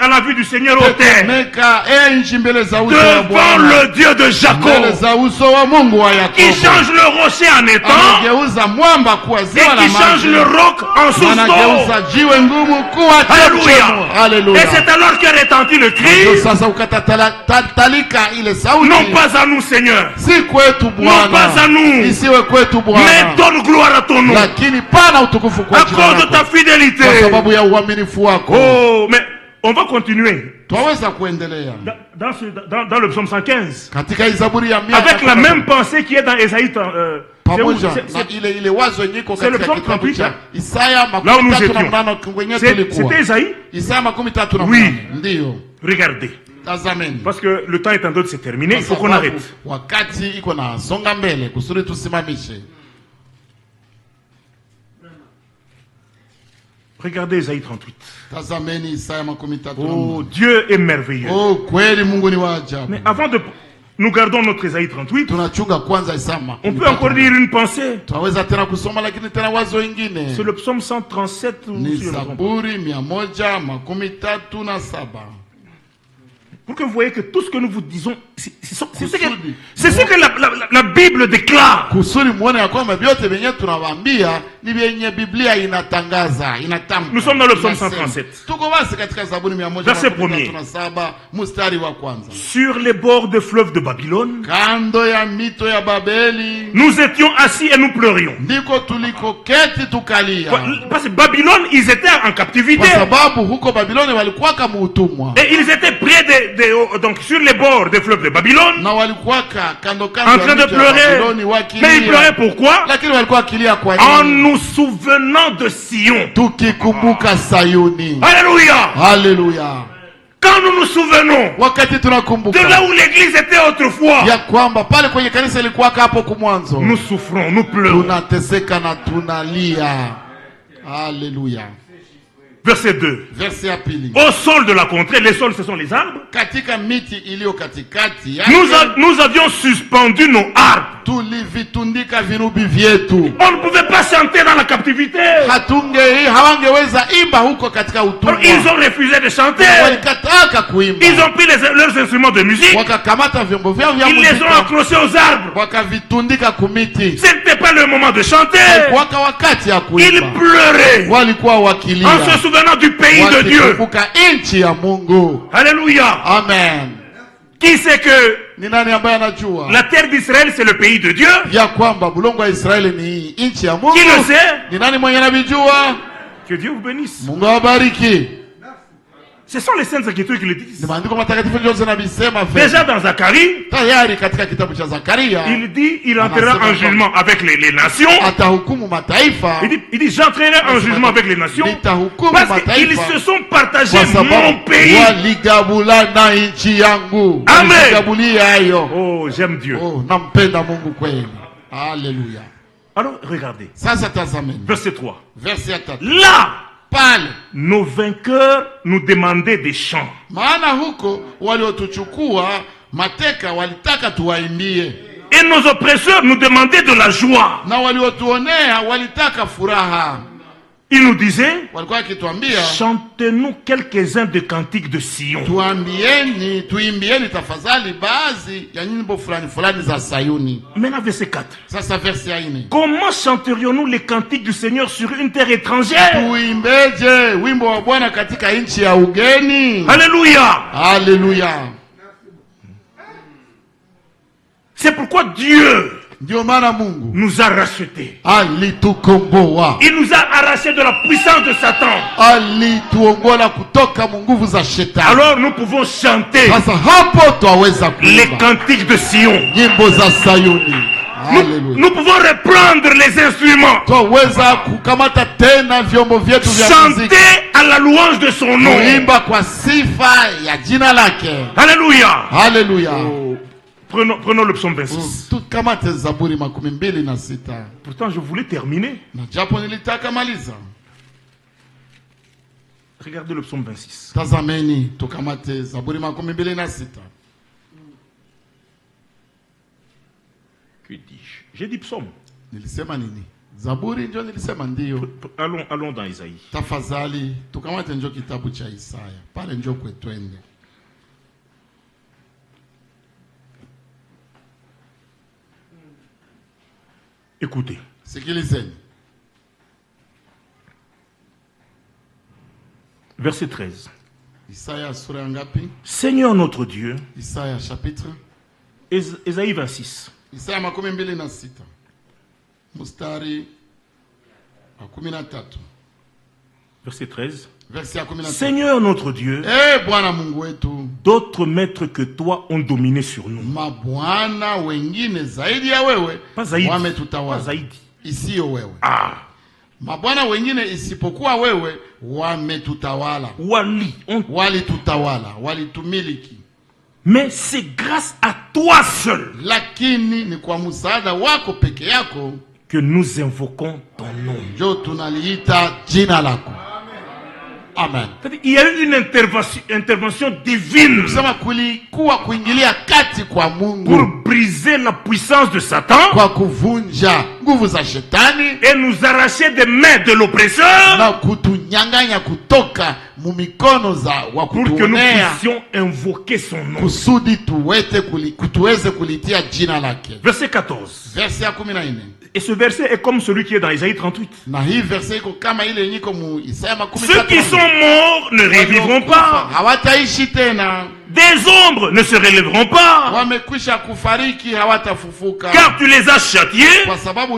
à la vue du Seigneur au terre. Tetemeka nchi mbele za uso wa Devant Bwana. le Dieu de Mbele Jacob, za uso wa Mungu wa qui Yakobo. change le rocher en étang Anageuza mwamba kuwa et ziwa la qui change le maji. roc en source d'eau. Anageuza jiwe ngumu kuwa Alléluia. chemchemu. Et Haleluya. c'est alors que retentit le Ndio cri, sasa ukatatalika ile sauti. non pas à nous Seigneur, Si kwetu non pas à Bwana. nous, Isiwe kwetu mais Bwana. donne gloire à ton nom, Lakini pana utukufu kwa à jina cause de ta lako. Kwa fidélité. sababu ya uaminifu wako. Oh, mais on va continuer Twaweza kuendelea. dans le psaume 115, Katika hii Zaburi ya 100 avec la même pensée qui est dans Ésaïe. pamoja na ile wazo yenye iko c'est le katika psaume kitabu 38, cha Isaya Là où nous 38 kwenye tulikuwa. C'était Ésaïe. Isaya 38 Oui. ndio. Regardez, Tazameni. parce que le temps est en train de se terminer, il faut qu'on Kwa arrête. sababu wakati iko na songa mbele kusudi tusimamishe. Regardez Ésaïe 38. Tazameni Isaya 38. Oh, Dieu est merveilleux. Oh, kweli Mungu ni wa ajabu. Mais avant de... Nous gardons notre Ésaïe 38. Tunachunga kwanza Isaya On peut encore dire une pensée. Tunaweza tena kusoma lakini tena wazo ingine. C'est le psaume 137. Ni Zaburi 137. Pour que vous voyez que tout ce que nous vous disons, c'est ce que la Bible déclare. Kusudi muone ya kwamba vyote vyenye tunawaambia ni vyenye Biblia inatangaza, inatamka. Nous sommes dans le psaume 137. Tuko basi katika Zaburi Verset 1er. 137 mstari wa kwanza. Sur les bords des fleuves de Babylone, Kando ya mito ya Babeli, nous étions assis et nous pleurions. ndiko tulikoketi tukalia. Parce que Babylone, ils étaient en captivité. Kwa sababu huko Babiloni walikuwa kama utumwa. Et ils étaient près donc sur les bords des fleuves de Babylone, Na walikuwa kando en kando train de ya mito ya Babiloni pleurer. wakilia. Mais ils pleuraient pourquoi? Lakini walikuwa wakilia kwa En nini? nous souvenant de Sion. Tukikumbuka Sayuni. Alléluia. Haleluya. Quand nous nous souvenons Wakati de tunakumbuka là où l'église était autrefois, ya kwamba pale kwenye kanisa ilikuwa hapo kumwanzo, nous souffrons, nous pleurons. tunateseka na tunalia. Haleluya. Verset 2. Verse ya pili. Au sol de la contrée, les sols ce sont les arbres. Katika miti iliyo katikati yake, Nous avions suspendu nos arbres. tulivitundika vinubi vyetu. On ne pouvait pas chanter dans la captivité. Hawangeweza imba huko katika Alors, utumwa. ils ont refusé de chanter. Walikataka kuimba. Ils ont pris leurs instruments de musique. Wakakamata vyombo vyao vya Ils les ont muziki. accrochés aux arbres. Wakavitundika kumiti. Ce n'était pas le moment de chanter. Waka wakati ya Ils kuimba. pleuraient Walikuwa wakilia. en se souvenant du pays de Dieu. Wakikumbuka nchi ya Mungu. Alléluia. Amen. Qui sait que Ni nani ambaye anajua la terre d'Israël c'est le pays de Dieu? ya kwamba bulongo wa Israeli ni nchi ya Mungu? Qui le sait? Ni nani mwenye anavijua? Que Dieu vous bénisse. Mungu awabariki. Ce sont les saintes écritures qui le Ni disent. maandiko matakatifu ndio zinabisema Déjà dans Zacharie, tayari katika kitabu cha Zakaria. il dit il entrera en jugement avec les nations. Atahukumu mataifa. Il dit j'entrerai en jugement avec les nations Nitahukumu parce qu'ils mataifa se sont partagés kwa mon sababu pays. waligabulana nchi yangu. Amen. Waligabulia hayo. Oh, j'aime Dieu. Oh, nampenda Mungu kweli. Haleluya. Alors regardez, Sasa tazameni. verset 3. Verse ya 3. Là, Pale nos vainqueurs nous demandaient des chants. maana huko waliotuchukua mateka walitaka tuwaimbie, Et nos oppresseurs nous demandaient de la joie. na waliotuonea walitaka furaha. Ils nous disaient, Walikuwa wakituambia chantez-nous quelques-uns de cantiques de Sion. tuimbieni tafadhali baadhi ya nyimbo fulani fulani za Sayuni. Maintenant, verset 4. Sasa verse ya 4. Comment chanterions-nous les cantiques du Seigneur sur une terre étrangère? Tuimbeje wimbo wa Bwana katika nchi ya ugeni? Alléluia. Haleluya. C'est pourquoi Dieu Ndio maana Mungu nous a rachetés. alitukomboa, Il nous a arrachés de la puissance de Satan. alituongola kutoka nguvu za shetani. Alors nous pouvons chanter Sasa hapo twaweza les kuimba cantiques de Sion. nyimbo za Sayuni. Haleluya. Nous pouvons reprendre les instruments. Twaweza kukamata tena vyombo vyetu vya muziki, Chanter à la louange de son nom. kuimba kwa sifa ya jina lake. Alléluia. Haleluya. Prenons le psaume 26. Tukamate Zaburi 26. Pourtant, je voulais terminer. Na japo nilitaka maliza. Regardez le psaume 26. Tazameni, tukamate Zaburi 26. Que dis-je? J'ai dit psaume. Nilisema nini? Zaburi ndio nilisema ndio. Allons dans Isaïe. Tafadhali tukamate njo kitabu cha Isaya. Pale njo kwetwende. Écoutez. Sikilizeni. Verset 13. Isaya sura ngapi? Seigneur notre Dieu. Isaya chapitre. Isaïe 26. Isaya 26. Mustari 13. Verset 13. Verset 13. Seigneur notre Dieu. Bwana Mungu wetu. D'autres maîtres que toi ont dominé sur nous. Mabwana wengine zaidi ya wewe wametutawala. Pas zaidi. Isiyo wewe. Ah. Mabwana wengine isipokuwa wewe wametutawala. Walitutawala, walitumiliki. Mais c'est grâce à toi seul. Lakini ni kwa msaada wako peke yako que nous invoquons ton nom. Njo tunaliita jina lako. Amen. Il y a eu une intervention divine kulikuwa kuingilia kati kwa Mungu pour briser la puissance de Satan, kwa kuvunja nguvu za shetani et nous arracher des mains de l'oppresseur, na kutunyang'anya kutunyang'anya kutoka mumikono za wa pour que nous kutuonea, puissions invoquer son nom. kusudi tuweze kulitia jina lake. Verset 14. Verse ya 14. Et ce verset est comme celui qui est dans Isaïe 38. Na hii verse iko kama ile yenye iko mu Isaya Ceux qui sont 13. morts ne revivront pas. Hawataishi tena. Des ombres ne se relèveront pas. Wamekwisha kufariki, hawatafufuka. Car tu les as châtiés, Kwa sababu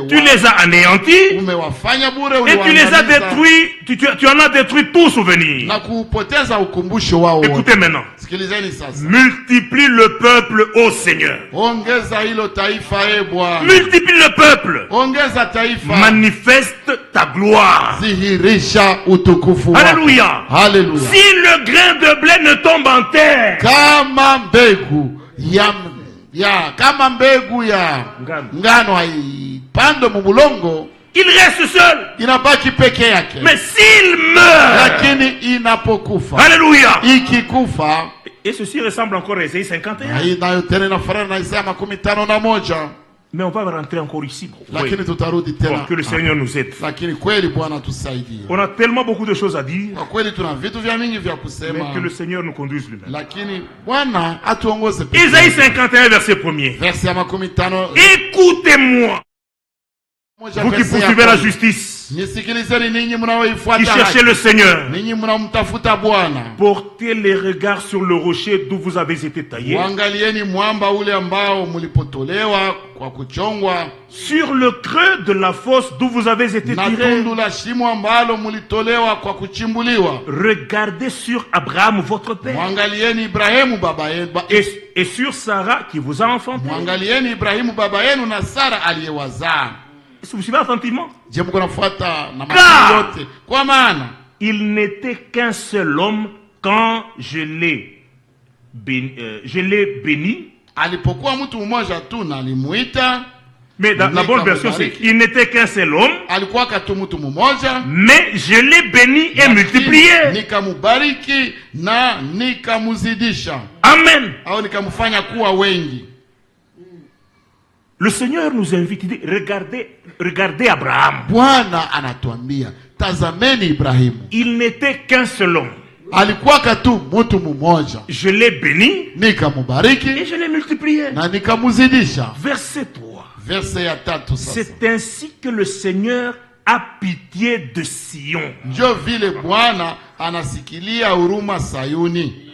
tu les as anéantis, umewafanya bure, et tu les as détruits, tu en as détruit tout souvenir. na kupoteza ukumbusho wao. Écoutez maintenant. Sikilizeni sasa. Multiplie le peuple, ô Seigneur. Ongeza hilo taifa, Bwana. Multiplie le peuple. Ongeza taifa. Manifeste ta gloire. Dhihirisha utukufu wako. Alléluia. Haleluya. Si le grain de blé ne tombe en terre, Kama mbegu kama mbegu ya ngano haipandwe mumulongo, il reste seul. inabaki peke yake. Mais s'il meurt, Lakini inapokufa, Alléluia. ikikufa, Et ceci ressemble encore à Isaïe 51. hii nayo tena inafanana na Isaya 51. Mais on va rentrer encore ici. Oui. Lakini tutarudi tena. Bon, que le Seigneur nous aide. Lakini kweli Bwana tusaidie. On a tellement beaucoup de choses à dire, Kwa kweli tuna vitu vya mingi vya mais kusema, que le Seigneur nous conduise lui-même. lakini Bwana atuongoze peke Isaïe yake. 51, verset 1er. Verse ya 50. Écoutez-moi, vous qui poursuivez la justice, Nisikilizeni ninyi qui mnaoifuata cherchez haki. le Seigneur. Ninyi mnamtafuta Bwana. Portez les regards sur le rocher d'où vous avez été taillés, Waangalieni mwamba ule ambao mlipotolewa kwa kuchongwa, sur le creux de la fosse d'où vous avez été na tirés. tundu la shimo ambalo mlitolewa kwa kuchimbuliwa. Regardez sur Abraham, votre père, Mwangalieni Ibrahimu baba yenu, et sur Sarah qui vous a enfanté. mwangalieni Ibrahimu baba yenu na Sara aliyewazaa. Est-ce que vous suivez attentivement? Je mko nafuata na makini yote, kwa maana Il n'était qu'un seul homme quand je l'ai béni. alipokuwa mtu mmoja tu na alimuita. Mais dans la bonne version, c'est il n'était qu'un seul homme, Alikuwa katu mtu mmoja, mais je l'ai béni et multiplié. nikamubariki na nikamuzidisha, Amen. au nikamfanya kuwa wengi. Le Seigneur nous invite, il dit, regardez Abraham. Bwana anatuambia tazameni Ibrahimu, Il n'était qu'un seul homme. alikuwa katu mtu mmoja, Je l'ai béni et nikamubariki je l'ai multiplié. na nikamuzidisha. Verset 3. Verse ya 3 sasa. C'est ainsi que le Seigneur a pitié de Sion. Njo vile Bwana anasikilia huruma Sayuni.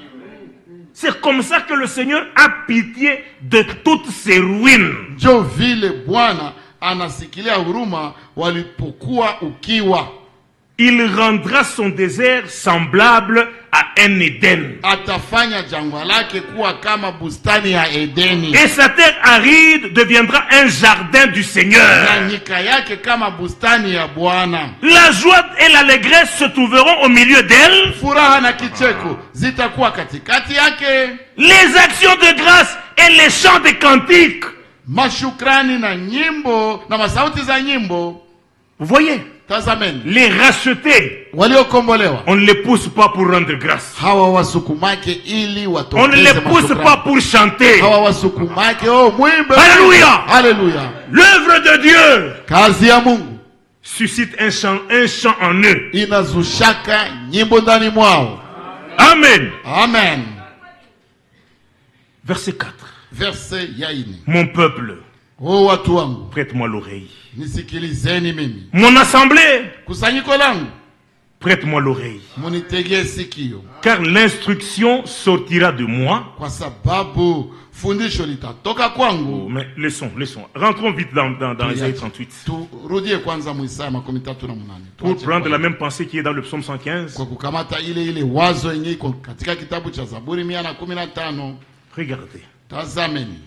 C'est comme ça que le Seigneur a pitié de toutes ces ruines. Njo vile Bwana anasikilia huruma walipokuwa ukiwa. Il rendra son désert semblable à un Éden, Atafanya jangwa lake kuwa kama bustani ya Edeni, et sa terre aride deviendra un jardin du na Seigneur. nyika yake kama bustani ya Bwana. La joie et l'allégresse se trouveront au milieu d'elle. Furaha na kicheko zitakuwa katikati yake. Les actions de grâce et les chants de cantiques. Mashukrani na nyimbo na masauti za nyimbo. Vous voyez, Tazameni, les rachetés, waliokombolewa on ne les pousse pas pour rendre grâce. hawa wasukumake ili On ne watokeze les pousse pas mashukrani. pour chanter. Hawa wasukumake, oh mwimbe. Alléluia. Haleluya. L'œuvre de Dieu Kazi ya Mungu suscite un chant en eux. inazushaka nyimbo ndani mwao. Amen. Amen. Verset 4. Verse ya 4. Mon peuple, O watu wangu, prête-moi l'oreille. nisikilizeni mimi. Mon assemblée, Kusanyiko langu, prête-moi l'oreille. munitegee sikio, Car l'instruction sortira de moi. kwa sababu fundisho litatoka kwangu. Mais laissons. Rentrons vite dans Isaïe 38. Turudie kwanza mu Isaya 38. Pour prendre la même pensée qui est dans le psaume 115. Kwa kukamata ile wazo yenye iko katika kitabu cha Zaburi 115. Regardez. Tazameni.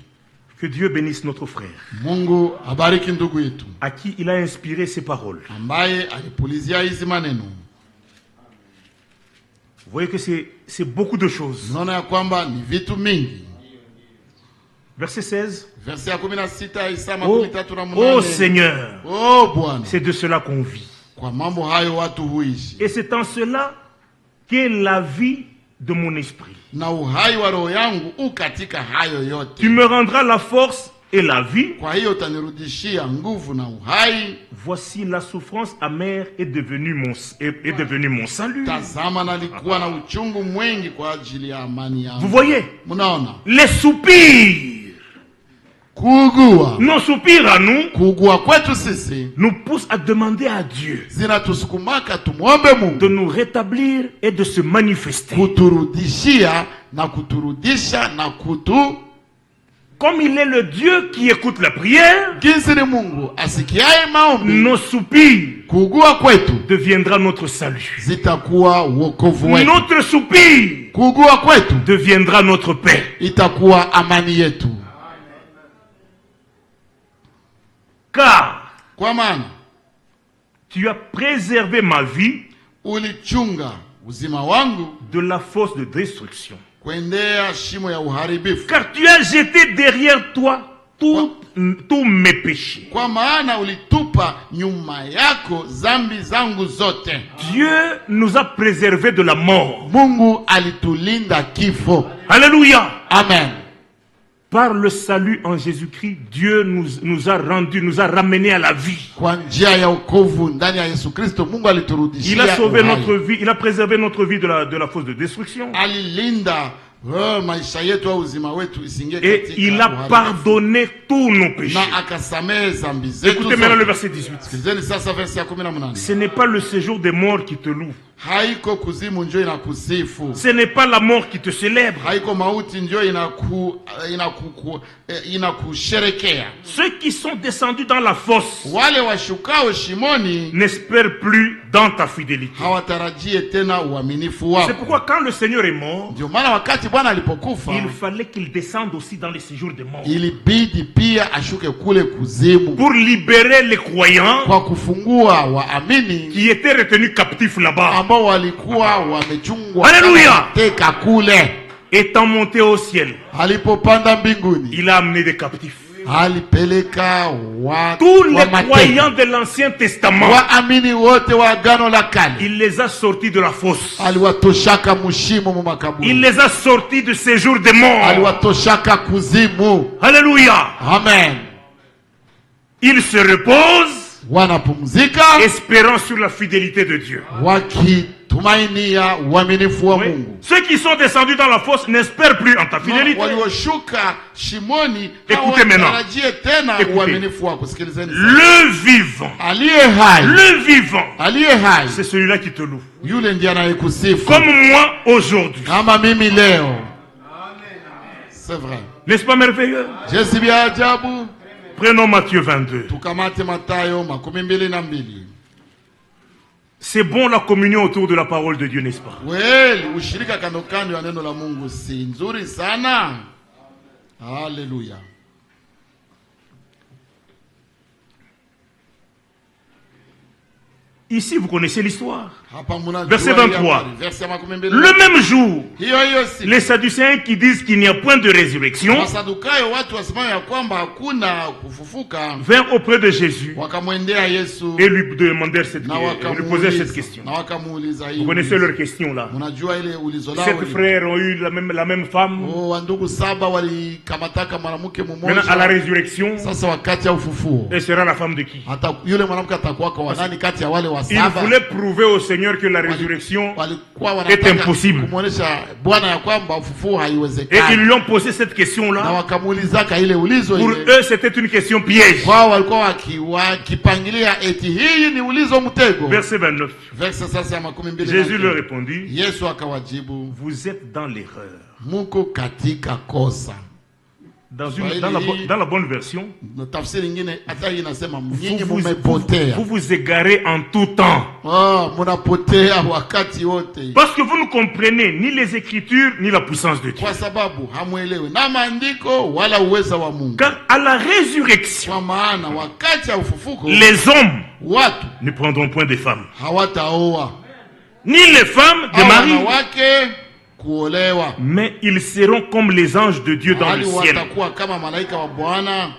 Que Dieu bénisse notre frère, Mungu abariki ndugu yetu à qui il a inspiré ces paroles. ambaye alipulizia hizi maneno. Vous voyez que c'est beaucoup de choses. Naona ya kwamba ni vitu mingi. Verset 16. Verse ya 16 ya Isaya Oh 38. Seigneur, Oh Bwana, c'est de cela qu'on vit. kwa mambo hayo watu huishi, Et c'est en cela qu'est la vie de mon esprit. na uhai wa roho yangu u katika hayo yote. Tu me rendras la force et la vie. Kwa hiyo utanirudishia nguvu na uhai. Voici la souffrance amère est devenue mon salut. Tazama, nalikuwa na uchungu mwingi kwa ajili ya amani yangu. Vous voyez? Munaona? Les soupirs. Kuugua. Nos soupirs à nous Kuugua kwetu sisi nous poussent à demander à Dieu zinatusukumaka tumwombe Mungu de nous rétablir et de se manifester. Kuturudishia na kuturudisha na kutu. Comme il est le Dieu qui écoute la prière, Jinsi ni Mungu asikiaye maombi, nos soupirs kuugua kwetu deviendra notre salut. zitakuwa wokovu wetu. Notre soupir Kuugua kwetu deviendra notre paix. itakuwa amani yetu. Car Kwa maana tu as préservé ma vie ulichunga uzima wangu de la fosse de destruction. kuendea shimo ya uharibifu. Car tu as jeté derrière toi tous mes péchés. Kwa maana ulitupa nyuma yako zambi zangu zote. Dieu nous a préservés de la mort. Mungu alitulinda kifo. Alléluia. Amen. Par le salut en Jésus-Christ, Dieu nous a ramenés à la vie. Kwa njia ya wokovu ndani ya Yesu Kristo, Mungu aliturudishia. Il a sauvé uhai. notre vie, il a préservé notre vie de la fosse de destruction. Alilinda maisha yetu au uzima wetu isingie Et katika il a uharibifu. pardonné tous nos péchés. Na akasamehe zambi zetu. Écoutez maintenant le zote. verset 18. Sikilizeni sasa verse ya 18. Ce n'est pas le séjour des morts qui te loue. Haiko kuzimu njoo inakusifu. Ce n'est pas la mort qui te célèbre. Haiko mauti njoo inakusherekea. Ceux qui sont descendus dans la fosse Wale washukao shimoni n'espèrent plus dans ta fidélité. hawatarajie tena uaminifu C'est wako. pourquoi quand le Seigneur est mort, Ndio maana wakati Bwana alipokufa il fallait qu'il descende aussi dans les séjours des morts. ilibidi pia ashuke kule kuzimu Pour libérer les croyants kwa kufungua waamini qui étaient retenus captifs là-bas. ambao walikuwa wamechungwa Haleluya! teka kule. Étant monté au ciel, Alipopanda mbinguni il a amené des captifs. alipeleka Tous les mateka. croyants de l'Ancien Testament, Waamini wote wa Agano la Kale il les a sortis de la fosse. aliwatoshaka mushimo mu makaburi. Il les a sortis du séjour des morts. Aliwatoshaka kuzimu. Alléluia. Amen. Ils se reposent, Wanapumzika espérant sur la fidélité de Dieu. wakitumainia uaminifu wa Oui. Mungu. Ceux qui sont descendus dans la fosse n'espèrent plus en ta fidélité. Walioshuka shimoni Écoutez maintenant. hawatarajie tena Écoutez. uaminifu wako. Sikilizeni sasa. Le vivant, Aliye hai, le vivant, aliye hai c'est celui-là qui te loue. yule ndiye anayekusifu Comme moi aujourd'hui. kama mimi leo. C'est vrai. N'est-ce pas merveilleux? Je si bya ajabu. Prenons Matthieu 22. Tukamate Mathayo 22. C'est bon la communion autour de la parole de Dieu, n'est-ce pas? Kweli ushirika kando kando ya neno la Mungu si nzuri sana. Haleluya. Ici, vous connaissez l'histoire. Hapa muna Verset jua 23. habari. Verset 22. Le même jour, Hiyo si. les Sadducéens qui disent qu'il n'y a point de résurrection Wasadukayo watu wasimame ya kwamba hakuna kufufuka vinrent auprès de Jésus wakamwendea Yesu et lui demandèrent lui posèrent cette na question. wakamuuliza hii. Vous connaissez leur question là. Mnajua ile ulizo lao. 7 frères ont eu la même femme. Oh, wandugu 7 walikamataka mwanamke Maintenant, à la mmoja. résurrection, Sasa wakati ya ufufuo. elle sera la femme de qui? Hata yule mwanamke atakuwa kwa nani kati ya wale wa Il 7? voulait prouver au Seigneur que la résurrection Walikuwa est wanataka impossible. kumuonesha Bwana ya kwamba ufufuo Et haiwezekani. ils lui ont posé cette Na question-là. wakamuulizaka ile ulizo Pour ile. eux, c'était une question piège. Kwao walikuwa wakipangilia eti hii ni ulizo mtego. Verset 29. Verse sasa ya 22. Jésus leur répondit, Yesu akawajibu, vous êtes dans l'erreur. muko katika kosa. Dans la bonne version, Na tafsiri nyingine hata hii inasema nyinyi vous mumepotea. vous égarez en tout temps. Munapotea wakati wote. Parce que vous ne comprenez ni les Écritures, ni la puissance de Dieu. Kwa sababu hamuelewi na maandiko wala uweza wa Mungu. Car à la résurrection, Kwa maana wakati ya ufufuko les hommes watu ne prendront point des femmes, hawataoa. ni les femmes des Au maris. wanawake kuolewa, mais ils seront comme les anges de Dieu dans le bali ciel. watakuwa kama malaika wa Bwana,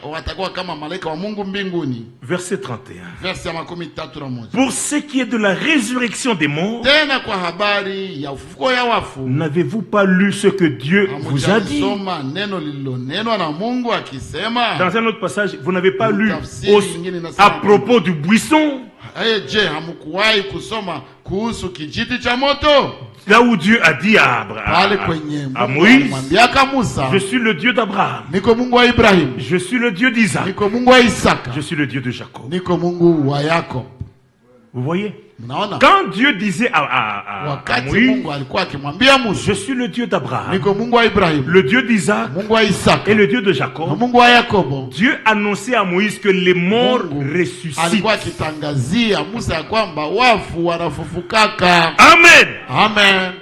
watakuwa kama malaika wa Mungu mbinguni. Verset 31. Verse ya 31. Pour ce qui est de la résurrection des morts, Tena kwa habari ya ufufuko ya wafu, n'avez-vous pas lu ce que Dieu vous a dit? soma neno lililonenwa na Mungu akisema. Dans un autre passage, vous n'avez pas lu Tafsiri nyingine inasema à propos du buisson, je, hamkuwahi kusoma kuhusu kijiti cha moto? là où Dieu a dit à Pale kwenye à Mungu Moïse, alimwambia Musa, je suis le Dieu d'Abraham, niko Mungu wa Ibrahim, je suis le Dieu d'Isaac, niko Mungu wa Isaka, je suis le Dieu de Jacob. niko Mungu wa Yakob. Vous voyez? Mnaona? Quand Dieu disait à Wakati Moïse, Mungu alikuwa akimwambia Musa, je suis le Dieu d'Abraham, niko Mungu wa Ibrahim, le Dieu d'Isaac Mungu wa Isaka, et le Dieu de na Jacob, Mungu wa Yakobo, Dieu annonçait à Moïse que les morts Mungu ressuscitent. alikuwa akitangazia Musa ya kwamba wafu wanafufukaka. Amen. Amen.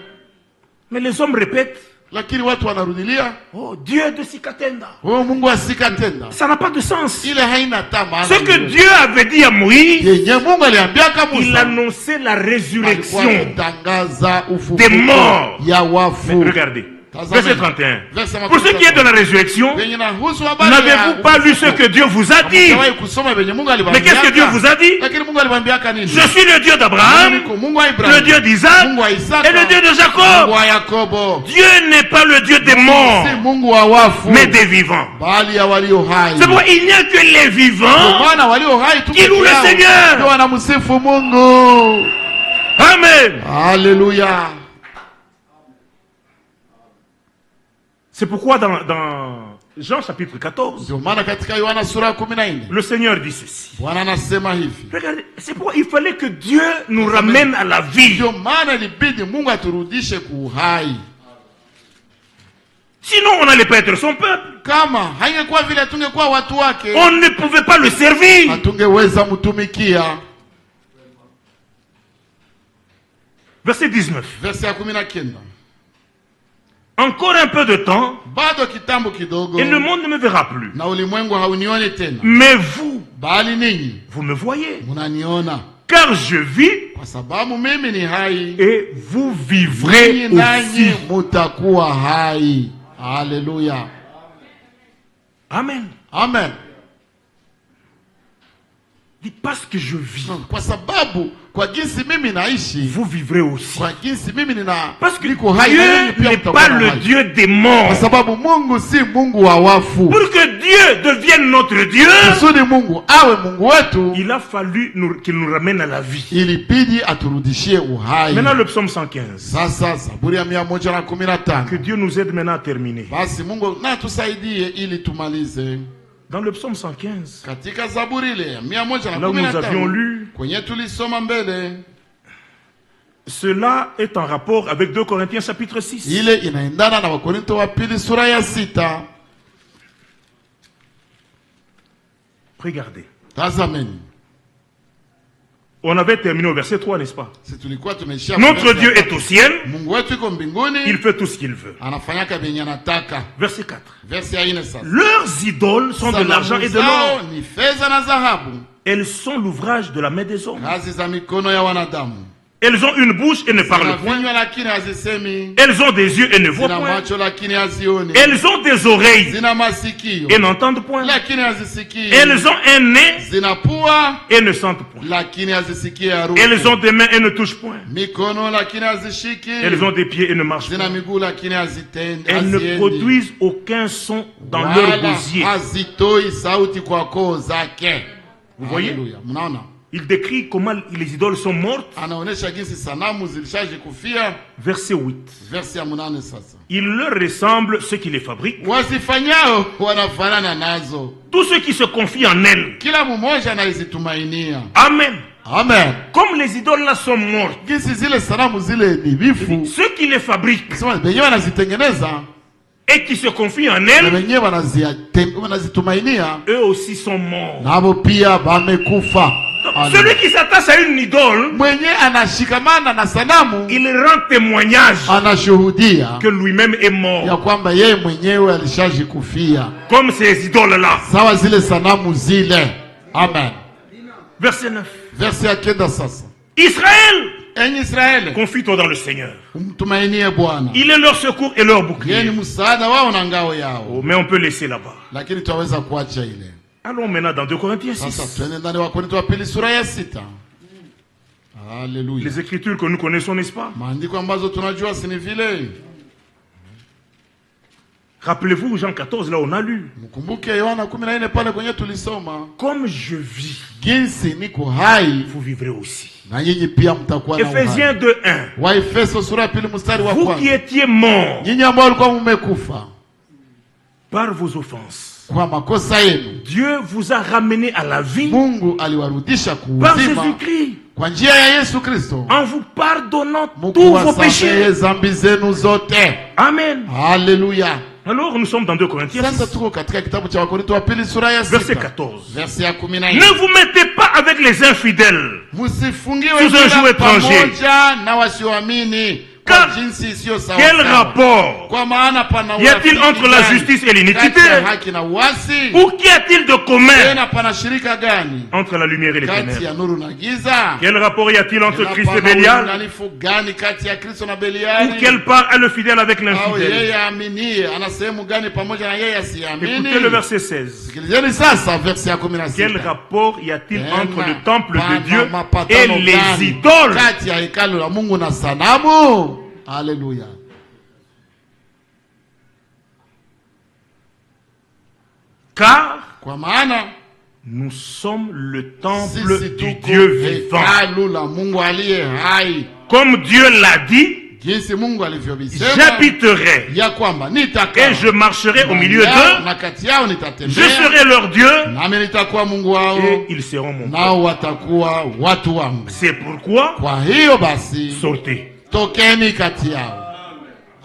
Mais les hommes répètent, Lakini watu wanarudilia, oh Dieu de Sikatenda. oh Mungu asikatenda. Ça n'a pas de sens. Ile haina tama. Ce que Dieu avait dit à Moïse, yenye Mungu aliambia il Musa, annonçait la alikuwa résurrection akitangaza des ufufuko morts. ya wafu. Mais regardez, verset 31. Verset Pour ce qui est de la résurrection, Yenye inahusu habari n'avez-vous ya pas lu ce que Dieu vous a dit? Hamjawahi kusoma venye Mungu Mais aliwaambia? qu'est-ce que Dieu vous a dit? Lakini Mungu aliwaambia nini? Je suis le Dieu d'Abraham, Niko Mungu wa le Ibrahim, Dieu d'Isaac Mungu wa Isaka, et le Dieu de Mungu Jacob. wa Yakobo. Dieu n'est pas le Dieu des morts, Si Mungu wa wafu, mais des vivants. bali ya walio hai. C'est pourquoi il n'y a que les Kwa vivants maana walio hai tu qui louent le peke yao Seigneur. ndio wanamsifu Mungu. Amen. Haleluya. C'est pourquoi dans Jean chapitre 14, Ndio maana katika Yohana sura ya 14 le Seigneur dit ceci. Bwana anasema hivi. Regardez, c'est pourquoi il fallait que Dieu nous ramène à la vie. Ndio maana ilibidi Mungu aturudishe kuhai. Sinon, on n'allait pas être son peuple. Kama haingekuwa vile tungekuwa watu wake, On ne pouvait pas le servir. hatungeweza mtumikia. Verset 19. Verse ya 19. Encore un peu de temps, Bado kitambo kidogo, et le monde ne me verra plus. na ulimwengu haunioni tena, Mais vous, bali ninyi vous me voyez. mnaniona, Car je vis kwa sababu mimi ni hai, et vous vivrez ninyi nanyi aussi. mutakuwa hai. Haleluya. Amen. Amen. Dit parce que je vis, Kwa sababu kwa jinsi mimi naishi, vous vivrez aussi. kwa jinsi mimi Parce que niko hai, na nyinyi Dieu pia n'est mtakuwa pas na le hai. Dieu des morts. Kwa sababu Mungu si Mungu wa wafu. Pour que Dieu devienne notre Dieu, Kusudi Mungu awe Mungu wetu, il a fallu qu'il nous ramène à la vie. ilibidi aturudishie uhai. Maintenant le psaume 115. Sasa Zaburi ya Que 115. Dieu nous aide maintenant à terminer. Basi Mungu na tusaidie ili tumalize. Dans le psaume 115, Katika Zaburi ile ya là où nous avions 115 lu, kwenye tulisoma mbele, cela est en rapport avec 2 Corinthiens chapitre 6. ile inaendana na Wakorinto wa pili sura ya 6. Regardez. Tazameni. On avait terminé au verset 3, n'est-ce pas? Si tulikuwa tumeishia Notre Dieu est au ciel, Mungu wetu iko mbinguni, il fait tout ce qu'il veut. anafanyaka benye anataka. Verset 4. Verse ya 4 sasa. Leurs idoles sont de l'argent et de Sanamu l'or. zao ni fedha na dhahabu, Elles sont l'ouvrage de la main des hommes. kazi za mikono ya wanadamu. Elles ont une bouche et ne Zina parlent point. vinywa lakini hazisemi, Elles ont des yeux et ne voient zina point. macho lakini hazioni, Elles ont des oreilles zina masikio et n'entendent point. lakini hazisikii, Elles ont un nez zina pua et ne sentent point. lakini hazisikii harufu, Elles ont des mains et ne touchent point. mikono lakini hazishiki, Elles ont des pieds et ne marchent zina point. miguu lakini hazitendi, Elles ne haziendi, produisent aucun son dans leur wala gosier. hazitoi sauti kwa koo zake. Vous voyez? Haleluya. Mnaona? Il décrit comment les idoles sont mortes. Anaonesha jinsi sanamu zilishaje kufia. Verset 8. Verse ya 8 sasa. Il leur ressemble ceux qui les fabriquent. Wazifanyao wanafanana nazo, Tous ceux qui se confient en elles. kila mmoja anayezitumainia. Amen. Amen. Comme les idoles là sont mortes, Jinsi zile sanamu zile ni bifu, ceux qui les fabriquent sema wenyewe wanazitengeneza et qui se confient en na elles, wenyewe wanazitumainia, eux aussi sont morts. nabo pia wamekufa. Celui qui s'attache à une idole, Mwenye anashikamana na sanamu il rend témoignage anashuhudia que lui-même est mort. ya kwamba yeye mwenyewe alishajikufia, Comme ces idoles-là. sawa zile sanamu zile. Amen. Verset 9. Verse ya 9 sasa. Israël Enyi Israeli, confie-toi dans le Seigneur. umtumainie Bwana. Il est leur secours et leur Yeye bouclier. ni msaada wao na ngao yao. Oh, mais on peut laisser là-bas. Lakini tuweza kuacha ile. Allons maintenant dans 2 Corinthiens Sasa 6. twende ndani wa Korinto wa pili sura ya 6. Haleluya. Les écritures que nous connaissons, n'est-ce pas? Maandiko ambazo tunajua si ni vile. Rappelez-vous Jean 14, là on a lu. Mkumbuke Yohana 14 pale kwenye tulisoma. Comme je vis, Jinsi niko hai vous vivrez aussi. na nyinyi pia mtakuwa na Ephésiens uhai. 2:1. Waefeso sura ya pili mstari wa Vous qui kwanza. étiez morts Nyinyi ambao walikuwa mmekufa par vos offenses, kwa makosa yenu, Dieu vous a ramenés à la vie Mungu aliwarudisha par kuuzima Jésus-Christ, kwa njia ya Yesu Kristo, en vous pardonnant Mungu tous vos wasamehe péchés. dhambi zenu zote. Amen. Haleluya. Alors nous sommes dans 2 Corinthiens Sasa 6, tuko katika kitabu cha Wakorintho wa pili sura ya verset 6 14. verse ya 14. Ne vous mettez pas avec les infidèles. Msifungiwe Sous un joug jina étranger. pamoja na wasioamini kwa Car jinsi isiyo sawa. Quel rapport Kwa maana pana y a-t-il urafiki entre la gani justice et l'iniquité? kati ya haki na uasi? Ou qu'y a-t-il de commun Tena pana shirika gani entre la lumière et les kati ténèbres? ya nuru na giza? Quel rapport y a-t-il entre Tena Christ et pana Bélial? ulinganifu gani kati ya Kristo na Ou Beliali? quelle part a le fidèle avec Au l'infidèle? yeye aaminie ana sehemu gani pamoja na yeye asiamini? Écoutez le verset 16. Sikilizeni sasa verse ya 16. Quel rapport y a-t-il Tena entre le temple pana de Dieu et mapatano les gani idoles? kati ya hekalu la Mungu na sanamu? Haleluya. Car Kwa maana nous sommes le temple sisi du tuko Dieu vivant. hekalu la Mungu aliye hai. Comme Dieu l'a dit, Jinsi Mungu alivyobisema j'habiterai ya kwamba nitakaa et je marcherai au milieu yao, d'eux. na kati yao Je nitatembea, serai leur Dieu nami nitakuwa Mungu wao, et ils seront mon peuple. nao watakuwa watu wangu. C'est pourquoi, Kwa hiyo basi sortez. tokeni kati yao.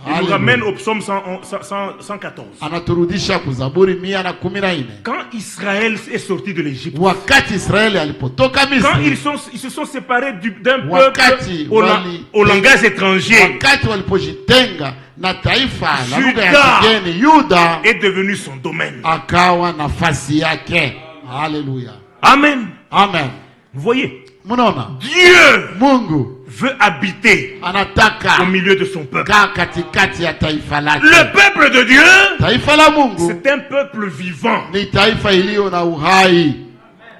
Il nous Haleluya. ramène au psaume 114. Anaturudisha kuzaburi 114. Quand Israël est sorti de l'Égypte, Wakati Israeli alipotoka quand Misri, ils se sont séparés d'un peuple Wakati au langage étranger, wakati walipojitenga na taifa la lugha ya Juda kigeni, Yuda est devenu son domaine. akawa nafasi yake. Haleluya. Amen. Amen. Vous voyez, Mnaona? Dieu Mungu veut habiter anataka au milieu de son peuple. kaa katikati ya taifa lake. Le peuple de Dieu, Taifa la Mungu c'est un peuple vivant. ni taifa iliyo na uhai.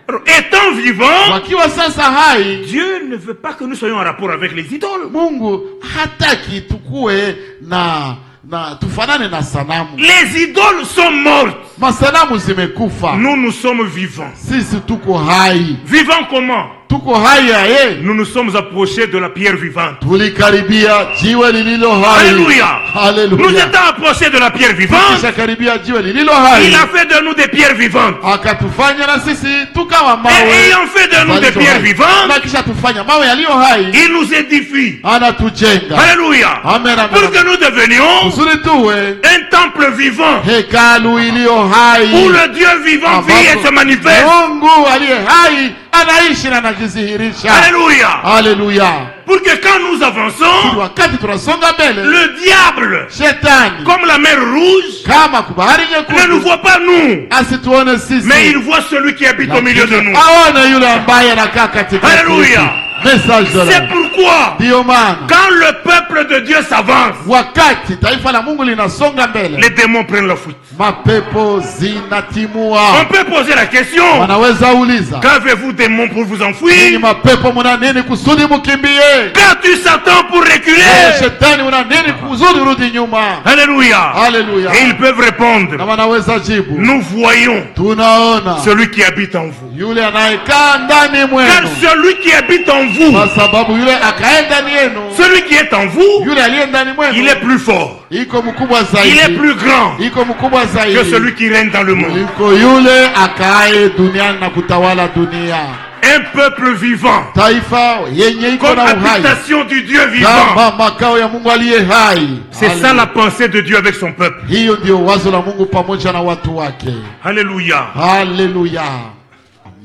Alors, étant vivant, Wakiwa sasa hai, Dieu ne veut pas que nous soyons en rapport avec les idoles. Mungu hataki tukue na tufanane na sanamu. Les idoles sont mortes. Masanamu zimekufa. Nous sommes vivants. Sisi tuko hai. Vivants comment? Tuko hai ya ye. Nous nous sommes approchés de la pierre vivante. Tulikaribia jiwe lililo hai. Alléluia. Haleluya. Nous étant approchés de la pierre vivante, Kisha karibia jiwe lililo hai. il a fait de nous des pierres vivantes. Akatufanya na sisi tukawa Et mawe. ayant fait de nous des Zalizo pierres hai. vivantes, Na kisha tufanya mawe yaliyo hai. il nous édifie. Anatujenga. Alléluia. Amen, amen, Pour que amen. nous devenions Kusudi tuwe un temple vivant hekalu iliyo hai. où le Dieu vivant vit et se manifeste. Mungu aliye hai anaishi na anajidhihirisha. Alléluia. Haleluya. Pour que quand nous avançons, Wakati tunasonga mbele, le diable, shetani comme la mer rouge, kama kubahari ne nous nyekundu voit pas nous, asituone sisi, mais il voit celui qui habite au milieu de nous. aone yule ambaye anakaa katikati yetu. Alléluia. Message de C'est la pourquoi, ndiyo maana quand le peuple de Dieu s'avance, wakati taifa la Mungu linasonga mbele, les démons prennent la fuite. mapepo On zinatimua. peut poser la question, Wanaweza uliza, qu'avez-vous démons pour vous ninyi enfuir? mapepo muna nini kusudi mukimbie? Qu'as-tu Satan pour Wewe reculer? shetani una nini kusudi rudi nyuma? Alléluia. Haleluya. Et ils peuvent répondre, Na wanaweza jibu, nous voyons tunaona celui qui habite en vous. yule anayekaa ndani Car mwenu, celui qui habite en vous, kwa sababu yule akae ndani yenu, celui qui est en vous, yule aliye ndani mwenu il est plus fort, iko mkubwa il est zaidi, plus grand iko mkubwa que zaidi celui qui règne dans le monde. kuliko yule akae duniani na kutawala dunia. Un peuple vivant, Taifa yenye iko comme na uhai habitation du Dieu vivant. kama makao ya Mungu aliye hai. C'est ça la pensée de Dieu avec son peuple. Hiyo ndio wazo la Mungu pamoja na watu wake. Alléluia. Haleluya.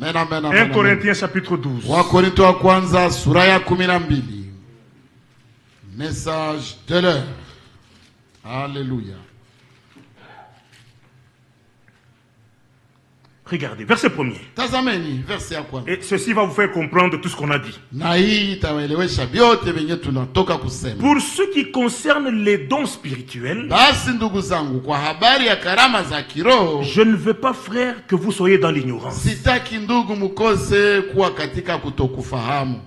Amen, amen, 1 amen. Corinthiens chapitre 12. Wakorintho wa kwanza sura ya 12. Message de l'heure. Haleluya. Regardez, verset 1er. Tazameni verse ya kwanza. Et ceci va vous faire comprendre tout ce qu'on a dit. Na hii itawaelewesha vyote venye tunatoka kusema. Pour ce qui concerne les dons spirituels, Basi ndugu zangu, kwa habari ya karama za kiroho, je ne veux pas, frère, que vous soyez dans l'ignorance. sitaki ndugu mukose kuwa katika kutokufahamu.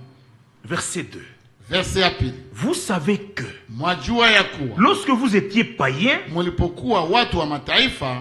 Verset 2. Verse ya pili. Vous savez que Mwajua ya kuwa lorsque vous étiez païens, mulipokuwa watu wa mataifa,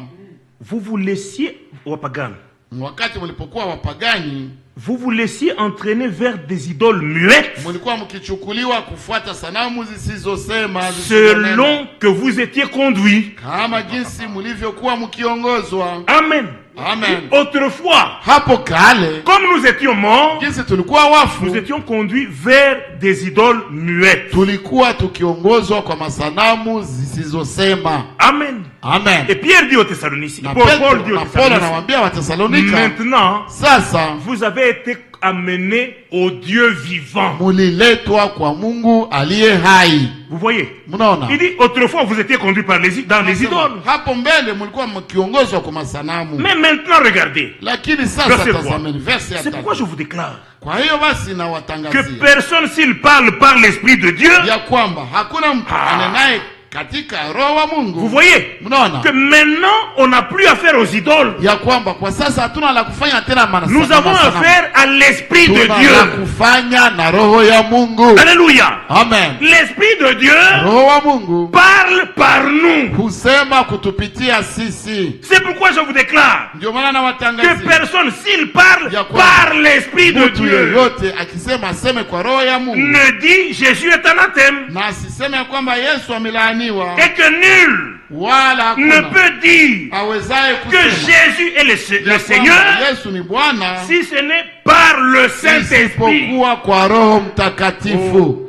vous vous laissiez, wapagani, wakati mulipokuwa wapagani, vous vous laissiez entraîner vers des idoles muettes, mulikuwa mkichukuliwa kufuata sanamu zisizosema, zisizonena, selon que vous étiez conduits. kama jinsi mulivyokuwa mkiongozwa. Amen. Amen. Autrefois, Hapo kale, comme nous étions morts, jinsi tulikuwa wafu, nous étions conduits vers des idoles muettes. tulikuwa tukiongozwa kwa masanamu zisizosema. Amen. Amen. Et Pierre dit aux Thessaloniciens, Na Paul dit aux Paul Thessaloniciens, anawaambia Watesalonika, maintenant, sasa vous avez été amenés au Dieu vivant. muliletwa kwa Mungu aliye hai. Vous voyez? Mnaona? Il dit, autrefois, vous étiez conduits par dans les idoles. Hapo mbele mulikuwa mkiongozwa kwa masanamu. Mais maintenant, regardez. Lakini sasa Verset tazameni verse ya C'est pourquoi je tatu. vous déclare Kwa hiyo basi que nawatangazia personne, s'il parle par l'Esprit de Dieu, ya kwamba hakuna mtu anenaye katika roho wa vous Mungu. voyez, Mnaona? que maintenant, on n'a plus affaire aux idoles. Ya kwamba kwa sasa hatuna la kufanya tena Nous avons affaire à l'Esprit de Tuna la Dieu. kufanya na roho ya Mungu. Alléluia. Amen. L'Esprit de Dieu Roho wa Mungu parle par nous. husema kutupitia sisi. C'est pourquoi je vous déclare Ndio maana que nawatangazia personne, s'il parle Ya kwamba par l'Esprit de mtu Dieu, yeyote akisema aseme kwa roho ya Mungu, ne dit Jésus est anathème. na asiseme ya kwamba Yesu amelaaniwa, Et que nul wala ne hakuna peut dire awezaye que kusema Jésus est le ya kwamba Seigneur Yesu ni Bwana si ce n'est par le Saint-Esprit. isipokuwa kwa Roho Mtakatifu.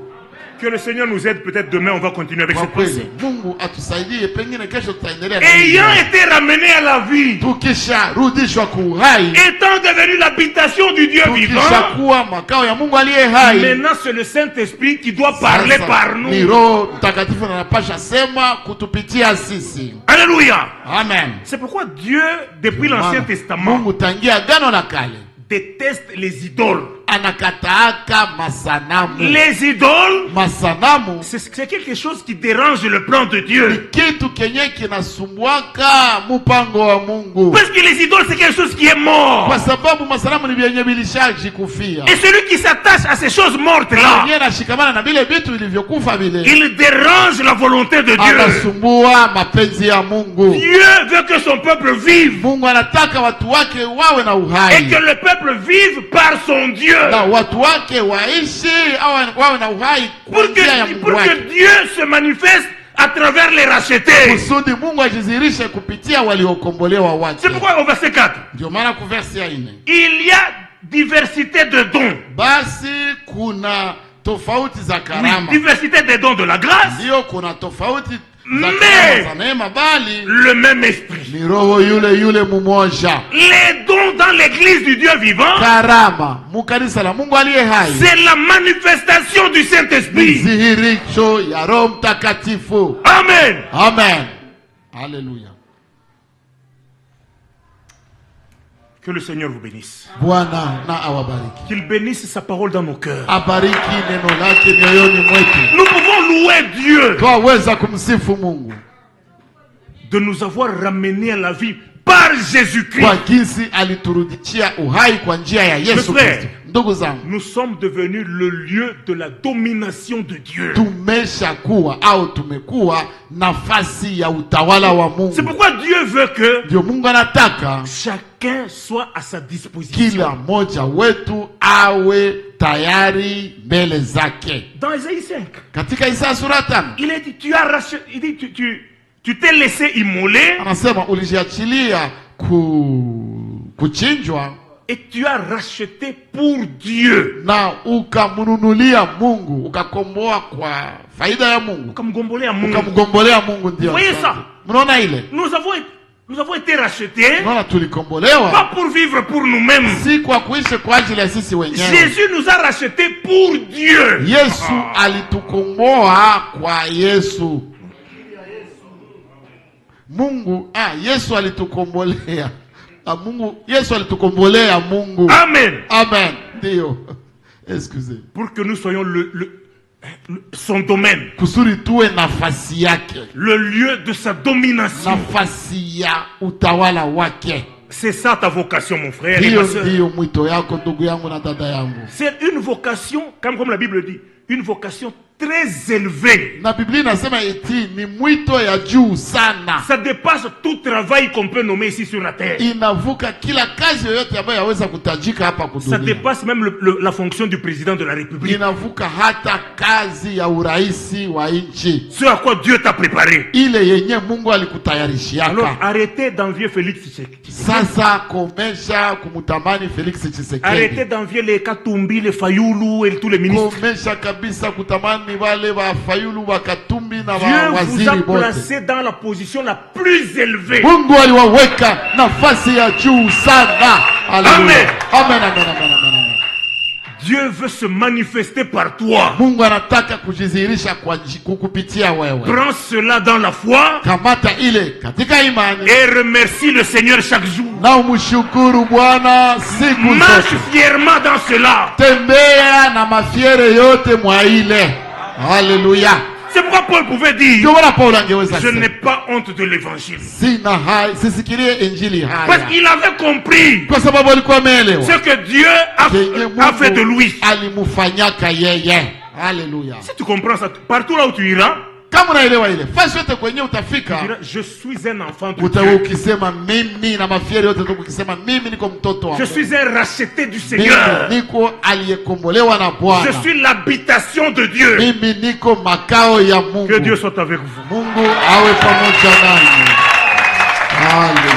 Que le Seigneur nous aide. Peut-être demain on va continuer avec Kwa cette pensée. kweli Mungu atusaidie, pengine kesho tutaendelea na Ayant hii. été ramené à la vie, Tukisha rudishwa kuhai, étant devenu l'habitation du Dieu vivant, tukisha kuwa makao ya Mungu aliye hai, maintenant c'est le Saint-Esprit qui doit parler sasa par ni nous. Roho Mtakatifu anapasha sema kutupitia sisi. Alléluia. Amen. C'est pourquoi Dieu, depuis l'Ancien Maana Testament, Mungu tangia Agano la Kale déteste les idoles. anakataaka masanamu. Les idoles, Masanamu c'est quelque chose qui dérange le plan de Dieu. kitu kenye kinasumbuaka mpango wa Mungu, Parce que les idoles, c'est quelque chose qui est mort. kwa sababu masanamu ni vyenye vilishaji kufia. Et celui qui s'attache à ces choses mortes-là, Yeye anashikamana na vile vitu vilivyokufa vile, il dérange la volonté de Dieu. anasumbua mapenzi ya Mungu. Dieu veut que son peuple vive. Mungu anataka watu wake wawe na Et uhai, que le peuple vive par son Dieu. na watu wake waishi au wawe na uhai kwa Pour njia ya que, Mungu pour que wake, Dieu se manifeste à travers les rachetés. kusudi Mungu ajizirishe kupitia waliokombolewa wake. C'est pourquoi au verset 4, Ndio maana ku verse ya 4, il y a diversité de dons. basi kuna tofauti za Oui, karama. diversité des dons de la grâce, Ndio kuna tofauti za Mais karama za neema, bali le même esprit. ni roho yule yule mumoja. Les dons dans l'église du Dieu vivant, Karama mukanisa la Mungu aliye hai c'est la manifestation du Saint-Esprit. dhihirisho ya Roho Mtakatifu. Amen. Amen. Haleluya. Que le Seigneur vous bénisse. Bwana na awabariki. Qu'il bénisse sa parole dans nos cœurs. Abariki neno lake mioyoni mwetu. Nous pouvons louer Dieu Twaweza kumsifu Mungu de nous avoir ramenés à la vie par Jésus-Christ. kwa jinsi aliturudishia uhai kwa njia ya Yesu Mes frères, Kristo. Ndugu zangu, nous sommes devenus le lieu de la domination de Dieu. tumeshakuwa au tumekuwa nafasi ya utawala wa C'est Mungu. pourquoi Dieu veut que Ndio Mungu anataka chacun soit à sa disposition. kila mmoja wetu awe tayari mbele zake. Dans Isaïe 5, Katika Isaya sura 5 il est dit, tu as racheté, il dit, tu t'es laissé immoler anasema ulijiachilia kuchinjwa et tu as racheté pour Dieu. na ukamnunulia Mungu, ukakomboa kwa faida ya Mungu, Ukamgombolea Mungu. ukamgombolea Mungu. Ndio Voyez ça? mnaona ile, Nous avons été rachetés, mnaona tulikombolewa pas pour vivre pour nous-mêmes. si kwa kuishi kwa ajili ya sisi wenyewe. Jésus nous a rachetés pour Dieu. Yesu alitukomboa kwa Yesu. Mungu Yesu alitukombolea Mungu. Yesu alitukombolea Mungu. Amen. Amen. Ndio. Excusez. Pour que nous soyons son domaine. Kusudi tuwe nafasi yake. Le lieu de sa domination. Nafasi ya utawala wake. C'est ça ta vocation, mon frère et ma sœur. C'est une vocation, comme la Bible dit, une vocation très élevée. Na Biblia inasema eti ni mwito ya juu sana. Ça dépasse tout travail qu'on peut nommer ici sur la terre. Inavuka kila kazi yoyote ambayo yaweza kutajika hapa kudunia. Ça dépasse même la fonction du président de la République. Inavuka hata kazi ya uraisi wa nchi. Ce à quoi Dieu t'a préparé. Ile yenye Mungu alikutayarishiaka. Alors arrêtez d'envier Félix Tshisekedi. Sasa komesha kumutamani Félix Tshisekedi. Arrêtez d'envier les Katumbi, les Fayulu et tous les ministres. Komesha kabisa kutamani wale wa Fayulu wa Katumbi na wa Dieu waziri vous a bote. placé dans la position la plus élevée. Mungu aliwaweka nafasi ya juu sana. Amen. Amen, amen, amen, amen. Dieu veut se manifester par toi. Mungu anataka kujizihirisha kwa kukupitia wewe. Prends cela dans la foi. Kamata ile katika imani. Et remercie le Seigneur chaque jour. Na umshukuru Bwana siku zote. Marche fièrement dans cela. Tembea na mafiere yote mwa ile. Alléluia. C'est pourquoi Paul pouvait dire, je n'ai pas honte de l'évangile. Parce qu'il avait compris ce que Dieu a fait de lui. Alléluia. Si tu comprends ça, partout là où tu iras, kama unaelewa ile fasi yote kwenye utafika, je suis un enfant de Dieu. Ukisema mimi na mafieri yote ukisema mimi niko mtoto wako. Je suis un racheté du Seigneur. Mimi niko aliyekombolewa na Bwana. Je suis l'habitation de Dieu. Mimi niko makao ya Mungu. Que Dieu soit avec vous. Mungu awe pamoja nanyi. Hallelujah.